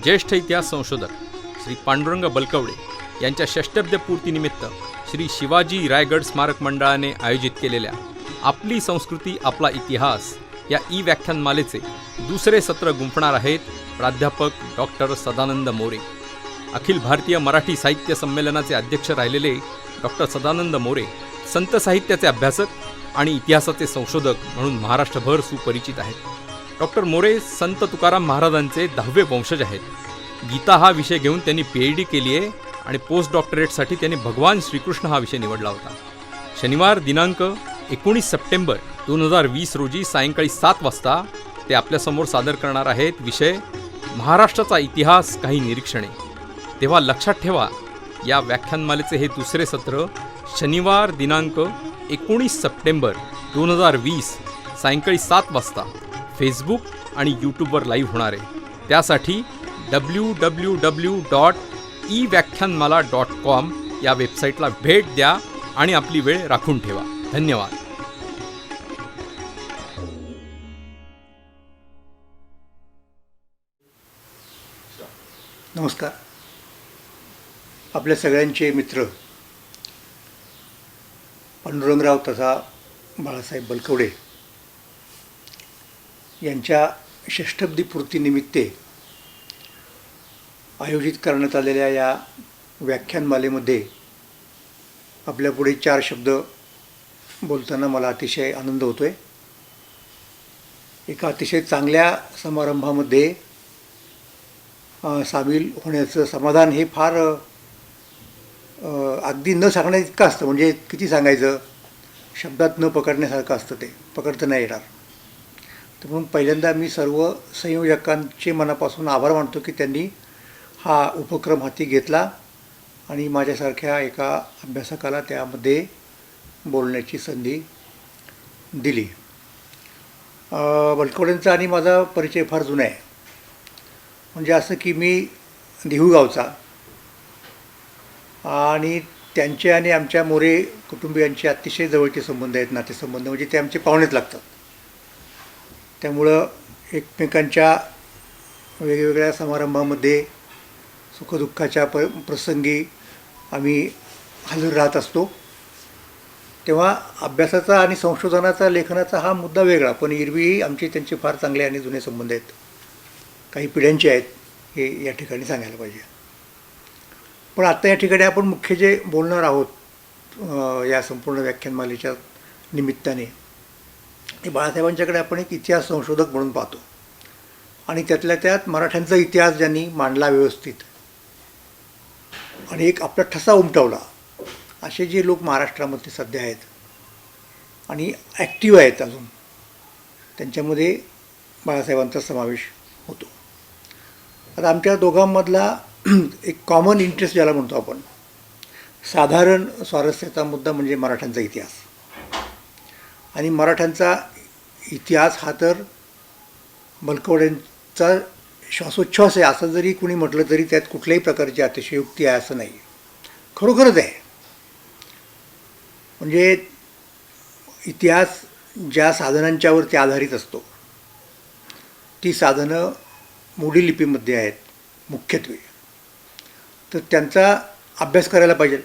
ज्येष्ठ इतिहास संशोधक श्री पांडुरंग बलकवडे यांच्या षष्टब्दपूर्तीनिमित्त श्री शिवाजी रायगड स्मारक मंडळाने आयोजित केलेल्या आपली संस्कृती आपला इतिहास या व्याख्यानमालेचे दुसरे सत्र गुंफणार आहेत प्राध्यापक डॉक्टर सदानंद मोरे. अखिल भारतीय मराठी साहित्य संमेलनाचे अध्यक्ष राहिलेले डॉक्टर सदानंद मोरे संत साहित्याचे अभ्यासक आणि इतिहासाचे संशोधक म्हणून महाराष्ट्रभर सुपरिचित आहेत. डॉक्टर मोरे संत तुकाराम महाराजांचे 10वे वंशज आहेत. गीता हा विषय घेऊन त्यांनी PhD केली आहे आणि पोस्ट डॉक्टरेटसाठी त्यांनी भगवान श्रीकृष्ण हा विषय निवडला होता. शनिवार दिनांक 19 सप्टेंबर 2020 रोजी सायंकाळी 7 वाजता ते आपल्यासमोर सादर करणार आहेत विषय महाराष्ट्राचा इतिहास काही निरीक्षणे. तेव्हा लक्षात ठेवा, या व्याख्यानमालेचे हे दुसरे सत्र शनिवार दिनांक 19 सप्टेंबर 2020 सायंकाळी 7 वाजता फेसबुक आणि यूट्यूबवर लाईव्ह होणार आहे. त्यासाठी www.eव्याख्यानमाला.com या वेबसाईटला भेट द्या आणि आपली वेळ राखून ठेवा. धन्यवाद. नमस्कार. आपल्या सगळ्यांचे मित्र पांडुरंगराव तथा बाळासाहेब बलकवडे यांच्या षष्टब्दीपूर्तीनिमित्ते आयोजित करण्यात आलेल्या या व्याख्यानमालेमध्ये आपल्यापुढे 4 शब्द बोलताना मला अतिशय आनंद होतो आहे. एका अतिशय चांगल्या समारंभामध्ये सामील होण्याचं समाधान हे फार अगदी न सांगण्याइतकं असतं. म्हणजे किती सांगायचं, शब्दात न पकडण्यासारखं असतं, ते पकडता नाही येणार. तर म्हणून पहिल्यांदा मी सर्व संयोजकांचे मनापासून आभार मानतो की त्यांनी हा उपक्रम हाती घेतला आणि माझ्यासारख्या एका अभ्यासकाला त्यामध्ये बोलण्याची संधी दिली. बलकवड्यांचा आणि माझा परिचय फार जुना आहे. म्हणजे असं की मी देहूगावचा आणि त्यांचे आणि आमच्या मोरे कुटुंबियांचे अतिशय जवळचे संबंध आहेत, नातेसंबंध. म्हणजे ते आमचे पाहुणेच लागतात. त्यामुळं एकमेकांच्या वेगवेगळ्या समारंभामध्ये सुखदुःखाच्या प्रसंगी आम्ही हजर राहत असतो. तेव्हा अभ्यासाचा आणि संशोधनाचा लेखनाचा हा मुद्दा वेगळा, पण एरवी आमचे त्यांचे फार चांगले आणि जुने संबंध आहेत, काही पिढ्यांचे आहेत, हे या ठिकाणी सांगायला पाहिजे. पण आत्ता या ठिकाणी आपण मुख्य जे बोलणार आहोत या संपूर्ण व्याख्यानमालेच्या निमित्ताने, हे बाळासाहेबांच्याकडे आपण एक इतिहास संशोधक म्हणून पाहतो आणि त्यातल्या त्यात मराठ्यांचा इतिहास ज्यांनी मांडला व्यवस्थित आणि एक आपला ठसा उमटवला, असे जे लोक महाराष्ट्रामध्ये सध्या आहेत आणि ॲक्टिव्ह आहेत अजून, त्यांच्यामध्ये बाळासाहेबांचा समावेश होतो. आता आमच्या दोघांमधला एक कॉमन इंटरेस्ट ज्याला म्हणतो आपण, साधारण स्वारस्याचा मुद्दा म्हणजे मराठ्यांचा इतिहास. आणि मराठ्यांचा इतिहास हा तर बलकवड्यांचा श्वासोच्छ्वास आहे असं जरी कुणी म्हटलं तरी त्यात कुठल्याही प्रकारची अतिशयोक्ती आहे असं नाही, खरोखरच आहे. म्हणजे इतिहास ज्या साधनांच्यावरती आधारित असतो ती साधनं मोडी लिपीमध्ये आहेत मुख्यत्वे, तर त्यांचा अभ्यास करायला पाहिजे.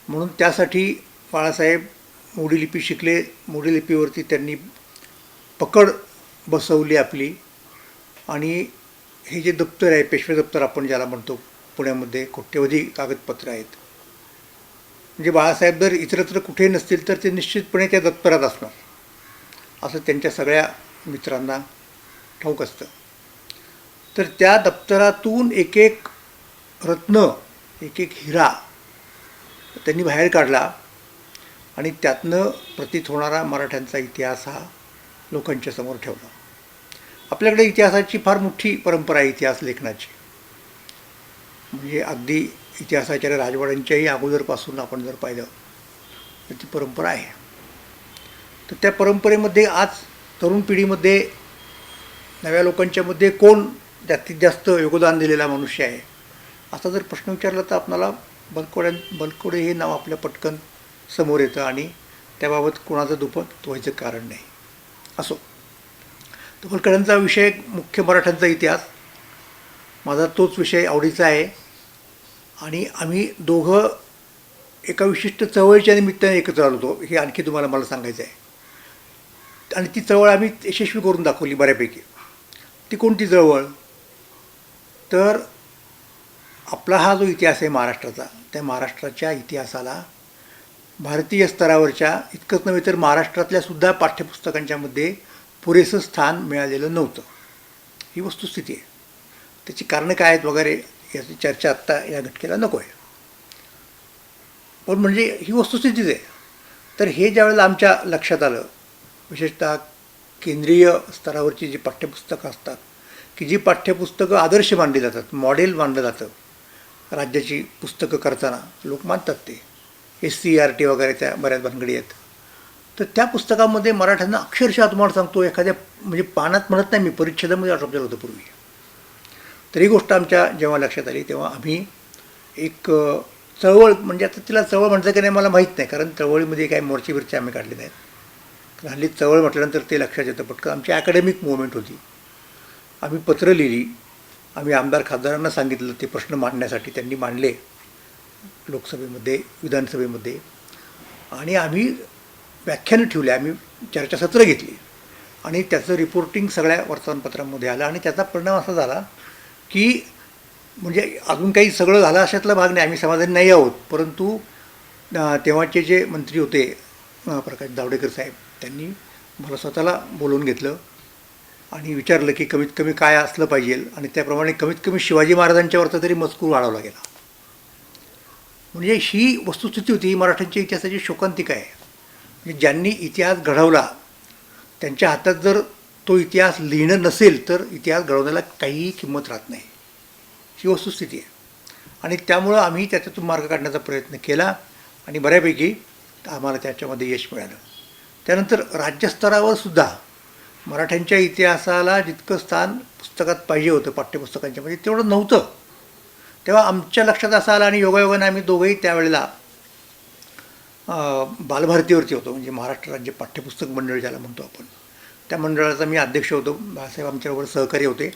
म्हणून त्यासाठी बाळासाहेब मोडी लिपी शिकले. मोडी लिपीवरती त्यांनी पकड बसवली आपली. आणि हे जे दप्तर आहे, पेशवे दप्तर आपण ज्याला म्हणतो, पुण्यामध्ये कोट्यवधी कागदपत्र आहेत. म्हणजे बाळासाहेब जर इतरत्र कुठे नसतील तर ते निश्चितपणे त्या दप्तरात असणार असं त्यांच्या सगळ्या मित्रांना ठाऊक असतं. तर त्या दप्तरातून एक एक रत्न, एक एक हिरा त्यांनी बाहेर काढला आणि त्यातनं प्रतीत होणारा मराठ्यांचा इतिहास हा लोकांच्या समोर ठेवला. आपल्याकडे इतिहासाची फार मोठी परंपरा आहे, इतिहास लेखनाची. म्हणजे अगदी इतिहासाचार्य राजवाड्यांच्याही अगोदरपासून आपण जर पाहिलं तर ती परंपरा आहे. तर त्या परंपरेमध्ये आज तरुण पिढीमध्ये, नव्या लोकांच्यामध्ये कोण जास्तीत जास्त योगदान दिलेला मनुष्य आहे असा जर प्रश्न विचारला तर आपल्याला बलकवडे हे नाव आपल्या पटकन समोर येतं आणि त्याबाबत कोणाचं दुपट व्हायचं कारण नाही. असो, तर बलकवड्यांचा विषय मुख्य मराठ्यांचा इतिहास माझा तोच विषय आवडीचा आहे आणि आम्ही दोघं एका विशिष्ट चळवळीच्या निमित्ताने एकत्र आलो होतो, हे आणखी तुम्हाला मला सांगायचं आहे. आणि ती चळवळ आम्ही यशस्वी करून दाखवली बऱ्यापैकी. ती कोणती चळवळ? तर आपला हा जो इतिहास आहे महाराष्ट्राचा, त्या महाराष्ट्राच्या इतिहासाला भारतीय स्तरावरच्या इतकंच नव्हे तर महाराष्ट्रातल्या सुद्धा पाठ्यपुस्तकांच्यामध्ये पुरेसं स्थान मिळालेलं नव्हतं. ही वस्तुस्थिती आहे. त्याची कारणं काय आहेत वगैरे याची चर्चा आत्ता या घटकेला नको आहे, पण म्हणजे ही वस्तुस्थितीच आहे. तर हे ज्यावेळेला आमच्या लक्षात आलं, विशेषतः केंद्रीय स्तरावरची जी पाठ्यपुस्तकं असतात, की जी पाठ्यपुस्तकं आदर्श मानली जातात, मॉडेल मानलं जातं राज्याची पुस्तकं करताना, लोक मानतात ते SCERT वगैरे त्या बऱ्याच भानगडी आहेत. तर त्या पुस्तकामध्ये मराठ्यांना अक्षरशः तुम्हाला सांगतो एखाद्या म्हणजे पानात म्हणत नाही मी, परिच्छेदामध्ये आठवलेलं होतं पूर्वी. तर ही गोष्ट आमच्या जेव्हा लक्षात आली तेव्हा आम्ही एक चळवळ, म्हणजे आता तिला चळवळ म्हटलं की नाही मला माहीत नाही, कारण चळवळीमध्ये काही मोर्चे बिरचे आम्ही काढले नाहीत. हल्ली चळवळ म्हटल्यानंतर ते लक्षात येतं पटकन. आमची अकॅडमिक मुवमेंट होती. आम्ही पत्र लिहिली, आम्ही आमदार खासदारांना सांगितलं ते प्रश्न मांडण्यासाठी, त्यांनी मांडले लोकसभेमध्ये, विधानसभेमध्ये, आणि आम्ही व्याख्यानं ठेवली, आम्ही चर्चासत्र घेतली आणि त्याचं रिपोर्टिंग सगळ्या वर्तमानपत्रांमध्ये आलं. आणि त्याचा परिणाम असा झाला की म्हणजे अजून काही सगळं झालं अशातला भाग नाही, आम्ही समाधानी नाही आहोत, परंतु तेव्हाचे जे मंत्री होते प्रकाश जावडेकर साहेब, त्यांनी मला स्वतःला बोलवून घेतलं आणि विचारलं की कमीत कमी काय असलं पाहिजे, आणि त्याप्रमाणे कमीत कमी शिवाजी महाराजांच्यावरचा तरी मजकूर वाढवला गेला. म्हणजे ही वस्तुस्थिती होती. ही मराठ्यांच्या इतिहासाची शोकांतिका आहे. म्हणजे ज्यांनी इतिहास घडवला त्यांच्या हातात जर तो इतिहास लिहिणं नसेल तर इतिहास घडवण्याला काहीही किंमत राहत नाही. ही वस्तुस्थिती आहे. आणि त्यामुळं आम्ही त्याच्यातून मार्ग काढण्याचा प्रयत्न केला आणि बऱ्यापैकी आम्हाला त्याच्यामध्ये यश मिळालं. त्यानंतर राज्यस्तरावर सुद्धा मराठ्यांच्या इतिहासाला जितकं स्थान पुस्तकात पाहिजे होतं पाठ्यपुस्तकांच्यामध्ये तेवढं नव्हतं. तेव्हा आमच्या लक्षात असं आलं आणि योगायोगाने आम्ही दोघंही त्यावेळेला बालभारतीवरती होतो, म्हणजे महाराष्ट्र राज्य पाठ्यपुस्तक मंडळ ज्याला म्हणतो आपण, त्या मंडळाचा मी अध्यक्ष होतो. बाळासाहेब आमच्याबरोबर सहकारी होते.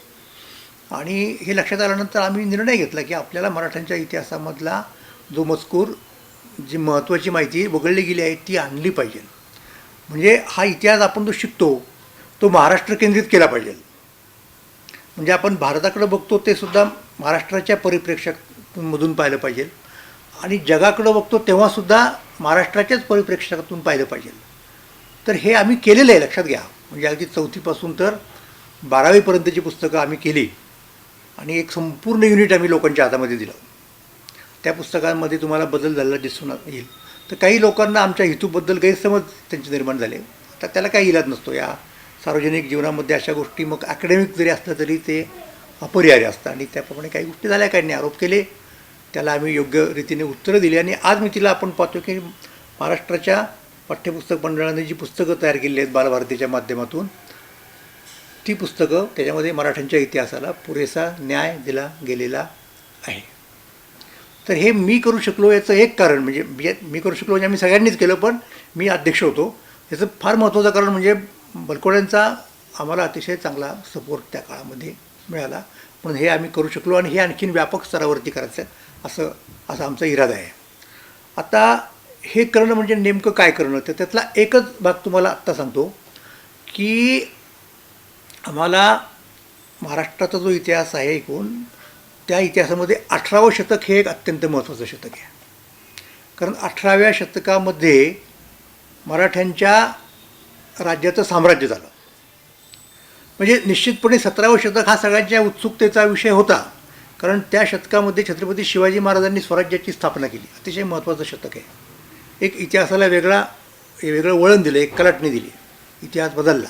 आणि हे लक्षात आल्यानंतर आम्ही निर्णय घेतला की आपल्याला मराठ्यांच्या इतिहासामधला जो मजकूर, जी महत्त्वाची माहिती वगळली गेली आहे ती आणली पाहिजे. म्हणजे हा इतिहास आपण जो शिकतो तो महाराष्ट्र केंद्रित केला पाहिजे. म्हणजे आपण भारताकडे बघतो ते सुद्धा महाराष्ट्राच्या परिप्रेक्ष्यामधून पाहिलं पाहिजे आणि जगाकडं बघतो तेव्हासुद्धा महाराष्ट्राच्याच परिप्रेक्ष्यातून पाहिलं पाहिजे. तर हे आम्ही केलेलं आहे, लक्षात घ्या. म्हणजे अगदी 4थीपासून तर 12वीपर्यंतची पुस्तकं आम्ही केली आणि एक संपूर्ण युनिट आम्ही लोकांच्या हातामध्ये दिलं. त्या पुस्तकांमध्ये तुम्हाला बदल झालेला दिसून येईल. तर काही लोकांना आमच्या हेतूबद्दल गैरसमज त्यांचे निर्माण झाले. तर त्याला काही इलाज नसतो. या सार्वजनिक जीवनामध्ये अशा गोष्टी मग अकॅडमिक जरी असलं तरी ते अपरिहार्य असतं आणि त्याप्रमाणे काही गोष्टी झाल्या, काही आरोप केले, त्याला आम्ही योग्य रीतीने उत्तरं दिली. आणि आज मी तिला आपण पाहतो की महाराष्ट्राच्या पाठ्यपुस्तक मंडळाने जी पुस्तकं तयार केली आहेत बालभारतीच्या माध्यमातून, ती पुस्तकं त्याच्यामध्ये मराठ्यांच्या इतिहासाला पुरेसा न्याय दिला गेलेला आहे. तर हे मी करू शकलो याचं एक कारण म्हणजे मी करू शकलो म्हणजे आम्ही सगळ्यांनीच केलं, पण मी अध्यक्ष होतो. याचं फार महत्त्वाचं कारण म्हणजे बलकवड्यांचा आम्हाला अतिशय चांगला सपोर्ट त्या काळामध्ये मिळाला, म्हणून हे आम्ही करू शकलो आणि हे आणखीन व्यापक स्तरावरती करायचं असा आमचा इरादा आहे. आता हे करणं म्हणजे नेमकं काय करणं, तर त्यातला एकच भाग तुम्हाला आत्ता सांगतो की आम्हाला महाराष्ट्राचा जो इतिहास आहे एकूण, त्या इतिहासामध्ये 18वं शतक हे एक अत्यंत महत्त्वाचं शतक आहे. कारण 18व्या शतकामध्ये मराठ्यांच्या राज्याचं साम्राज्य झालं. म्हणजे निश्चितपणे 17वं शतक हा सगळ्यांच्या उत्सुकतेचा विषय होता, कारण त्या शतकामध्ये छत्रपती शिवाजी महाराजांनी स्वराज्याची स्थापना केली. अतिशय महत्त्वाचं शतक आहे. एक इतिहासाला वेगळं वळण दिलं, एक कलाटणी दिली, इतिहास बदलला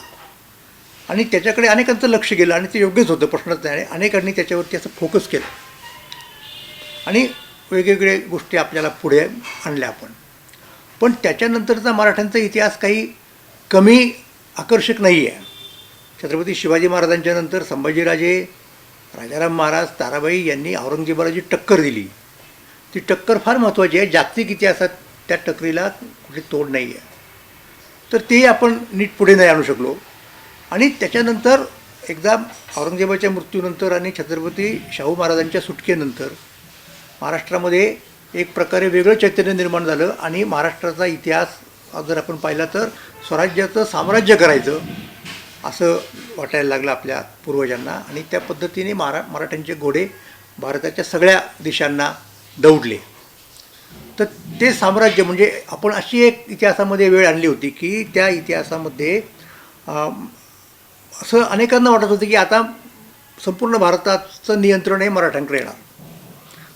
आणि त्याच्याकडे अनेकांचं लक्ष गेलं आणि ते योग्यच होतं, प्रश्नच नाही. आणि अनेकांनी त्याच्यावरती असं फोकस केलं आणि वेगवेगळ्या गोष्टी आपल्याला पुढे आणल्या आपण. पण त्याच्यानंतरचा मराठ्यांचा इतिहास काही कमी आकर्षक नाही आहे. छत्रपती शिवाजी महाराजांच्या नंतर संभाजीराजे, राजाराम महाराज, ताराबाई यांनी औरंगजेबाला जी टक्कर दिली, ती टक्कर फार महत्त्वाची आहे. जागतिक इतिहासात त्या टक्करीला कुठली तोड नाही आहे. तर ते आपण नीट पुढे नाही आणू शकलो. आणि त्याच्यानंतर एकदा औरंगजेबाच्या मृत्यूनंतर आणि छत्रपती शाहू महाराजांच्या सुटकेनंतर महाराष्ट्रामध्ये एक प्रकारे वेगळं चैतन्य निर्माण झालं आणि महाराष्ट्राचा इतिहास जर आपण पाहिला तर स्वराज्याचं साम्राज्य करायचं असं वाटायला लागलं आपल्या पूर्वजांना आणि त्या पद्धतीने मराठ्यांचे घोडे भारताच्या सगळ्या दिशांना दौडले. तर ते साम्राज्य म्हणजे आपण अशी एक इतिहासामध्ये वेळ आणली होती की त्या इतिहासामध्ये असं अनेकांना वाटत होतं की आता संपूर्ण भारताचं नियंत्रण हे मराठ्यांकडे येणार,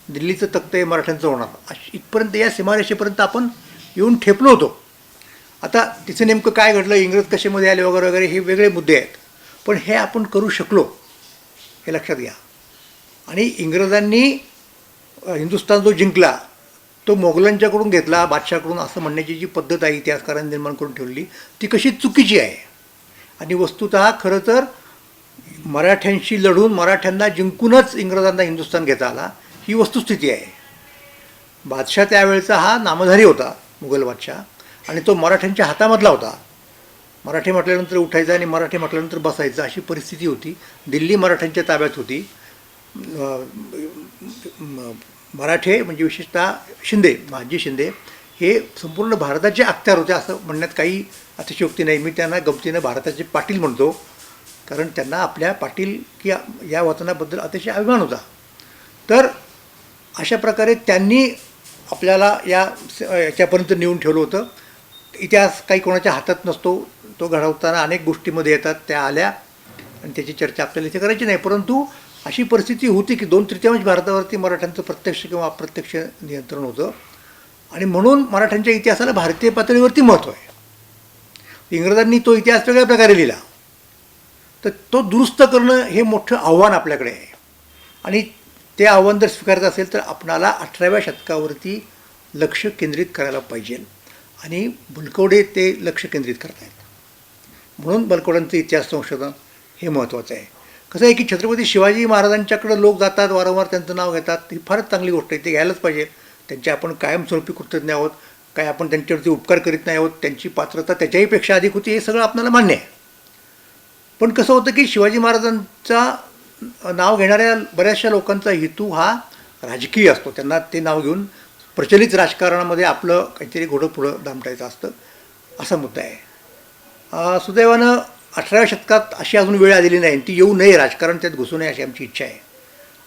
दिल्लीचं तख्त हे मराठ्यांचं होणार, इथपर्यंत या सीमारेषेपर्यंत आपण येऊन ठेपलो होतो. आता तिचं नेमकं काय घडलं, इंग्रज कशामध्ये आले वगैरे वगैरे हे वेगळे मुद्दे आहेत, पण हे आपण करू शकलो हे लक्षात घ्या. आणि इंग्रजांनी हिंदुस्थान जो जिंकला तो मोगलांच्याकडून घेतला, बादशाहकडून, असं म्हणण्याची जी पद्धत आहे इतिहासकारांनी निर्माण करून ठेवली ती कशी चुकीची आहे. आणि वस्तुतः खरं तर मराठ्यांशी लढून मराठ्यांना जिंकूनच इंग्रजांना हिंदुस्थान घेता आला, ही वस्तुस्थिती आहे. बादशाह त्यावेळेचा हा नामधारी होता, मुघल बादशाह, आणि तो मराठ्यांच्या हातामधला होता. मराठी म्हटल्यानंतर उठायचा आणि मराठी म्हटल्यानंतर बसायचं अशी परिस्थिती होती. दिल्ली मराठ्यांच्या ताब्यात होती. मराठे म्हणजे विशेषतः शिंदे, महाजी शिंदे हे संपूर्ण भारताचे अख्त्यार होते असं म्हणण्यात काही अतिशयोक्ती नाही. मी त्यांना गमतीनं भारताचे पाटील म्हणतो, कारण त्यांना आपल्या पाटील की या वतनाबद्दल अतिशय अभिमान होता. तर अशा प्रकारे त्यांनी आपल्याला याच्यापर्यंत नेऊन ठेवलं होतं. इतिहास काही कोणाच्या हातात नसतो, तो घडवताना अनेक गोष्टीमध्ये येतात, त्या आल्या आणि त्याची चर्चा आपल्याला इथे करायची नाही. परंतु अशी परिस्थिती होती की 2/3 भारतावरती मराठ्यांचं प्रत्यक्ष किंवा अप्रत्यक्ष नियंत्रण होतं आणि म्हणून मराठ्यांच्या इतिहासाला भारतीय पातळीवरती महत्त्व आहे. इंग्रजांनी तो इतिहास वेगळ्या प्रकारे लिहिला, तर तो दुरुस्त करणं हे मोठं आव्हान आपल्याकडे आहे. आणि ते आव्हान जर स्वीकारायचं असेल तर आपणाला 18व्या शतकावरती लक्ष केंद्रित करायला पाहिजे आणि बलकवडे ते लक्ष केंद्रित करत आहेत. म्हणून बलकवड्यांचं इतिहास संशोधन हे महत्त्वाचं आहे. कसं आहे की छत्रपती शिवाजी महाराजांच्याकडं लोक जातात, वारंवार त्यांचं नाव घेतात, ही फारच चांगली गोष्ट आहे, ते घ्यायलाच पाहिजे. त्यांचे आपण कायमस्वरूपी कृतज्ञ आहोत, काय आपण त्यांच्यावरती उपकार करीत नाही आहोत, त्यांची पात्रता त्याच्याहीपेक्षा अधिक होती, हे सगळं आपल्याला मान्य आहे. पण कसं होतं की शिवाजी महाराजांचा नाव घेणाऱ्या बऱ्याचशा लोकांचा हेतू हा राजकीय असतो. त्यांना ते नाव घेऊन प्रचलित राजकारणामध्ये आपलं काहीतरी घोडं पुढं दामटायचं असतं, असा मुद्दा आहे. सुदैवानं 18व्या शतकात अशी अजून वेळ आलेली नाही, ती येऊ नये, राजकारण त्यात घुसू नये अशी आमची इच्छा आहे.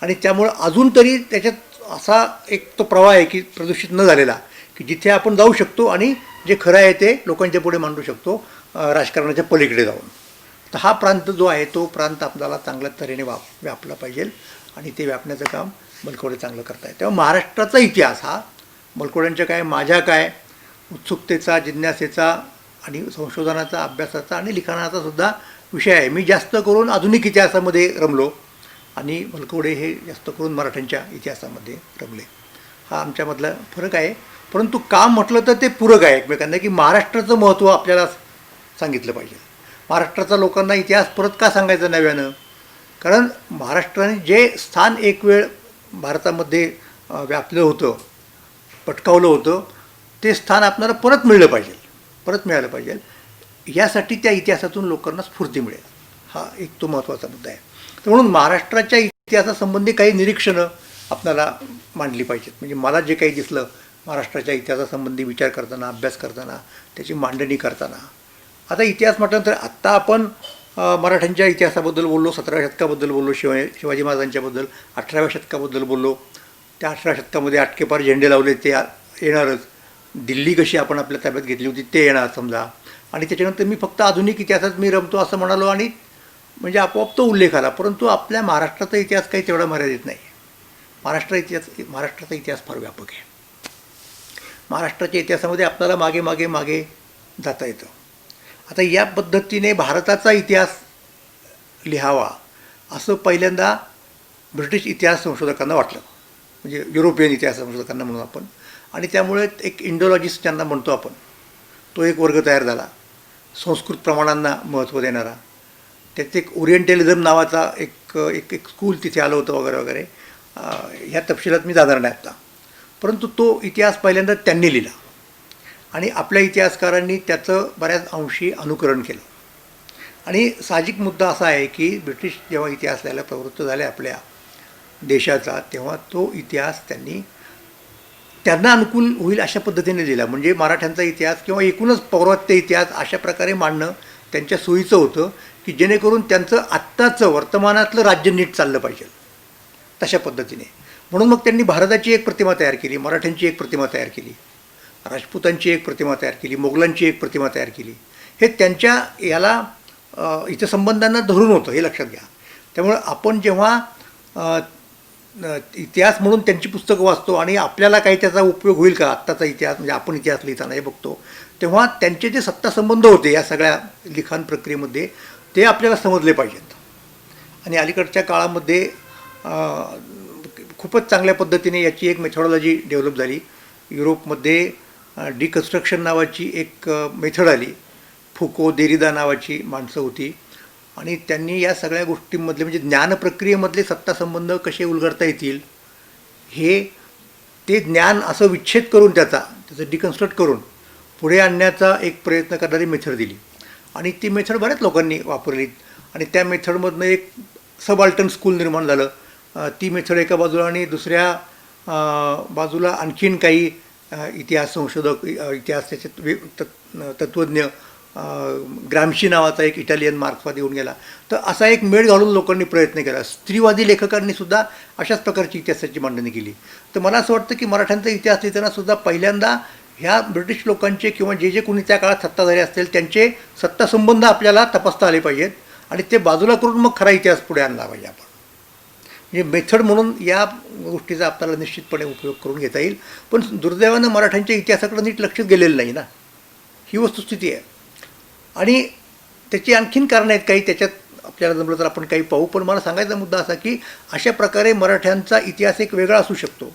आणि त्यामुळं अजून तरी त्याच्यात असा एक तो प्रवाह आहे की प्रदूषित न झालेला, की जिथे आपण जाऊ शकतो आणि जे खरं आहे ते लोकांच्या पुढे मांडू शकतो, राजकारणाच्या पलीकडे जाऊन. तर हा प्रांत जो आहे तो प्रांत आपल्याला चांगल्या तऱ्हेने व्यापला पाहिजे आणि ते व्यापण्याचं काम बलकवडे चांगलं करत आहे. तेव्हा महाराष्ट्राचा इतिहास हा बलकवड्यांच्या काय, माझ्या काय, उत्सुकतेचा, जिज्ञासेचा आणि संशोधनाचा, अभ्यासाचा आणि लिखाणाचा सुद्धा विषय आहे. मी जास्त करून आधुनिक इतिहासामध्ये रमलो आणि बलकवडे हे जास्त करून मराठ्यांच्या इतिहासामध्ये रमले. हा आमच्यामधला फरक आहे. परंतु काम म्हटलं तर ते पूरक आहे एकमेकांना, की महाराष्ट्राचं महत्त्व आपल्याला सांगितलं पाहिजे. महाराष्ट्राचा लोकांना इतिहास परत का सांगायचा नव्यानं? कारण महाराष्ट्राने जे स्थान एक वेळ भारतामध्ये व्यापलं होतं, पटकावलं होतं, ते स्थान आपल्याला परत मिळलं पाहिजे, परत मिळालं पाहिजे. यासाठी त्या इतिहासातून लोकांना स्फूर्ती मिळेल, हा एक तो महत्त्वाचा मुद्दा आहे. तर म्हणून महाराष्ट्राच्या इतिहासासंबंधी काही निरीक्षणं आपल्याला मांडली पाहिजेत. म्हणजे मला जे काही दिसलं महाराष्ट्राच्या इतिहासासंबंधी विचार करताना, अभ्यास करताना, त्याची मांडणी करताना. आता इतिहास म्हटल्यानंतर आत्ता आपण मराठ्यांच्या इतिहासाबद्दल बोललो, 17व्या शतकाबद्दल बोललो, शिवाजी महाराजांच्याबद्दल, 18व्या शतकाबद्दल बोललो. त्या 18व्या शतकामध्ये आटकेपार झेंडे लावले ते येणारच, दिल्ली कशी आपण आपल्या ताब्यात घेतली होती ते येणार समजा. आणि त्याच्यानंतर मी फक्त आधुनिक इतिहासात मी रमतो असं म्हणालो आणि म्हणजे आपोआप तो उल्लेख आला. परंतु आपल्या महाराष्ट्राचा इतिहास काही तेवढा मर्यादित नाही. महाराष्ट्राचा इतिहास फार व्यापक आहे. महाराष्ट्राच्या इतिहासामध्ये आपल्याला मागे मागे मागे जाता येतं. आता या पद्धतीने भारताचा इतिहास लिहावा असं पहिल्यांदा ब्रिटिश इतिहास संशोधकांना वाटलं, म्हणजे युरोपियन इतिहास संशोधकांना म्हणून आपण. आणि त्यामुळे एक इंडोलॉजिस्ट ज्यांना म्हणतो आपण, तो एक वर्ग तयार झाला, संस्कृत प्रमाणांना महत्त्व देणारा. त्यात एक ओरिएंटलिझम नावाचा एक स्कूल तिथे आलं होतं वगैरे वगैरे. ह्या तपशिलात मी जाणार नाही आत्ता. परंतु तो इतिहास पहिल्यांदा त्यांनी लिहिला आणि आपल्या इतिहासकारांनी त्याचं बऱ्याच अंशी अनुकरण केलं आणि साहजिक मुद्दा असा आहे की ब्रिटिश जेव्हा इतिहास लिहायला प्रवृत्त झाले आपल्या देशाचा, तेव्हा तो इतिहास त्यांना अनुकूल होईल अशा पद्धतीने लिहिला. म्हणजे मराठ्यांचा इतिहास किंवा एकूणच पौर्वात्य इतिहास अशा प्रकारे मांडणं त्यांच्या सोयीचं होतं की जेणेकरून त्यांचं आत्ताचं वर्तमानातलं राज्य नीट चाललं पाहिजे तशा पद्धतीने. म्हणून मग त्यांनी भारताची एक प्रतिमा तयार केली, मराठ्यांची एक प्रतिमा तयार केली, राजपूतांची एक प्रतिमा तयार केली, मोगलांची एक प्रतिमा तयार केली. हे त्यांच्या याला इथं संबंधांना धरून होतं, हे लक्षात घ्या. त्यामुळं आपण जेव्हा इतिहास म्हणून त्यांची पुस्तकं वाचतो आणि आपल्याला काही त्याचा उपयोग होईल का आत्ताचा इतिहास, म्हणजे आपण इतिहास लिहिताना हे बघतो, तेव्हा त्यांचे जे सत्तासंबंध होते या सगळ्या लिखाण प्रक्रियेमध्ये ते आपल्याला समजले पाहिजेत. आणि अलीकडच्या काळामध्ये खूपच चांगल्या पद्धतीने याची एक मेथॉडॉलॉजी डेव्हलप झाली. युरोपमध्ये डिकन्स्ट्रक्शन नावाची एक मेथड आली. फुको, देरिदा नावाची माणसं होती आणि त्यांनी या सगळ्या गोष्टींमधले म्हणजे ज्ञान प्रक्रियेमधले सत्तासंबंध कसे उलगडता येतील हे ते ज्ञान असं विच्छेद करून त्याचं डिकन्स्ट्रक्ट करून पुढे आणण्याचा एक प्रयत्न करणारी मेथड दिली. आणि ती मेथड बऱ्याच लोकांनी वापरली आणि त्या मेथडमधनं एक सबाल्टन स्कूल निर्माण झालं. ती मेथड एका बाजूला आणि दुसऱ्या बाजूला आणखीन काही इतिहास संशोधक, इतिहास त्याच्यात तत्त्वज्ञ, ग्रामशी नावाचा एक इटालियन मार्क्सवादी येऊन गेला. तर असा एक मेळ घालून लोकांनी प्रयत्न केला. स्त्रीवादी लेखकांनी सुद्धा अशाच प्रकारची इतिहासाची मांडणी केली. तर मला असं वाटतं की मराठ्यांचा इतिहास लिहिताना सुद्धा पहिल्यांदा ह्या ब्रिटिश लोकांचे किंवा जे कोणी त्या काळात सत्ताधारी असतील त्यांचे सत्तासंबंध आपल्याला तपासता आले पाहिजेत आणि ते बाजूला करून मग खरा इतिहास पुढे आणला पाहिजे आपण. म्हणजे मेथड म्हणून या गोष्टीचा आपल्याला निश्चितपणे उपयोग करून घेता येईल. पण दुर्दैवानं मराठ्यांच्या इतिहासाकडे नीट लक्षच गेलेलं नाही ना, ही वस्तुस्थिती आहे. आणि त्याची आणखीन कारणं आहेत काही, त्याच्यात आपल्याला जमलं तर आपण काही पाहू. पण मला सांगायचा मुद्दा असा की अशा प्रकारे मराठ्यांचा इतिहास एक वेगळा असू शकतो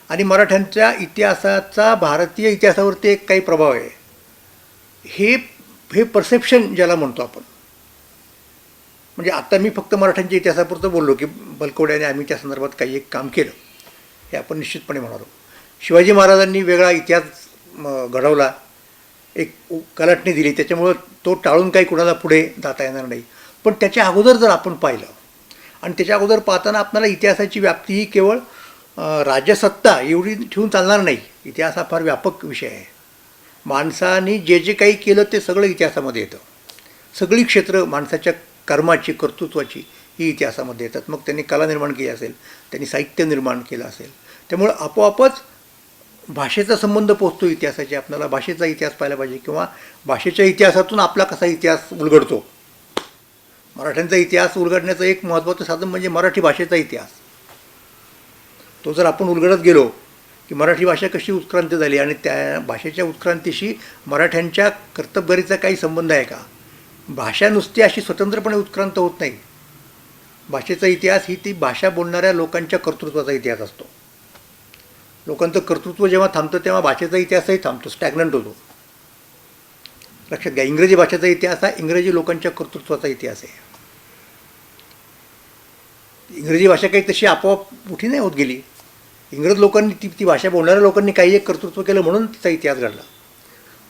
आणि मराठ्यांच्या इतिहासाचा भारतीय इतिहासावरती एक काही प्रभाव आहे. हे परसेप्शन ज्याला म्हणतो आपण. म्हणजे आता मी फक्त मराठ्यांच्या इतिहासापुरतं बोललो की बलकवड्याने आम्ही त्या संदर्भात काही एक काम केलं, हे आपण निश्चितपणे म्हणालो. शिवाजी महाराजांनी वेगळा इतिहास घडवला, एक कलाटणी दिली, त्याच्यामुळं तो टाळून काही कुणाला पुढे जाता येणार नाही. पण त्याच्या अगोदर जर आपण पाहिलं आणि त्याच्या अगोदर पाहताना आपल्याला इतिहासाची व्याप्ती ही केवळ राजसत्ता एवढी ठेवून चालणार नाही. इतिहास हा फार व्यापक विषय आहे. माणसाने जे काही केलं ते सगळं इतिहासामध्ये येतं. सगळी क्षेत्र माणसाच्या कर्माची, कर्तृत्वाची ही इतिहासामध्ये येतात. मग त्यांनी कला निर्माण केली असेल, त्यांनी साहित्य निर्माण केलं असेल, त्यामुळं आपोआपच भाषेचा संबंध पोचतो इतिहासाची. आपल्याला भाषेचा इतिहास पाहायला पाहिजे किंवा भाषेच्या इतिहासातून आपला कसा इतिहास उलगडतो. मराठ्यांचा इतिहास उलगडण्याचं एक महत्त्वाचं साधन म्हणजे मराठी भाषेचा इतिहास. तो जर आपण उलगडत गेलो की मराठी भाषा कशी उत्क्रांती झाली आणि त्या भाषेच्या उत्क्रांतीशी मराठ्यांच्या कर्तबगारीचा काही संबंध आहे का. भाषा नुसती अशी स्वतंत्रपणे उत्क्रांत होत नाही. भाषेचा इतिहास ही ती भाषा बोलणाऱ्या लोकांच्या कर्तृत्वाचा इतिहास असतो. लोकांचं कर्तृत्व जेव्हा थांबतं तेव्हा भाषेचा इतिहासही थांबतो, स्टॅग्नंट होतो. लक्षात घ्या, इंग्रजी भाषेचा इतिहास हा इंग्रजी लोकांच्या कर्तृत्वाचा इतिहास आहे. इंग्रजी भाषा काही तशी आपोआप मोठी नाही होत गेली. इंग्रज लोकांनी ती भाषा बोलणाऱ्या लोकांनी काही एक कर्तृत्व केलं म्हणून तिचा इतिहास घडला.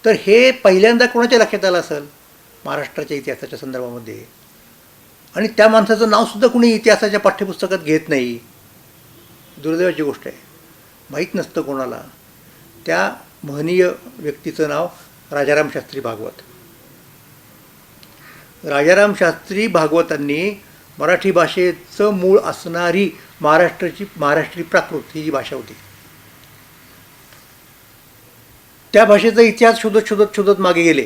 तर हे पहिल्यांदा कोणाच्या लक्षात आलं असेल महाराष्ट्राच्या इतिहासाच्या संदर्भामध्ये. आणि त्या माणसाचं नावसुद्धा कुणी इतिहासाच्या पाठ्यपुस्तकात घेत नाही. दुर्दैवाची गोष्ट आहे. माहीत नसतं कोणाला. त्या महनीय व्यक्तीचं नाव राजाराम शास्त्री भागवत. राजाराम शास्त्री भागवतांनी मराठी भाषेचं मूळ असणारी महाराष्ट्री प्राकृत ही जी भाषा होती त्या भाषेचा इतिहास शोधत मागे गेले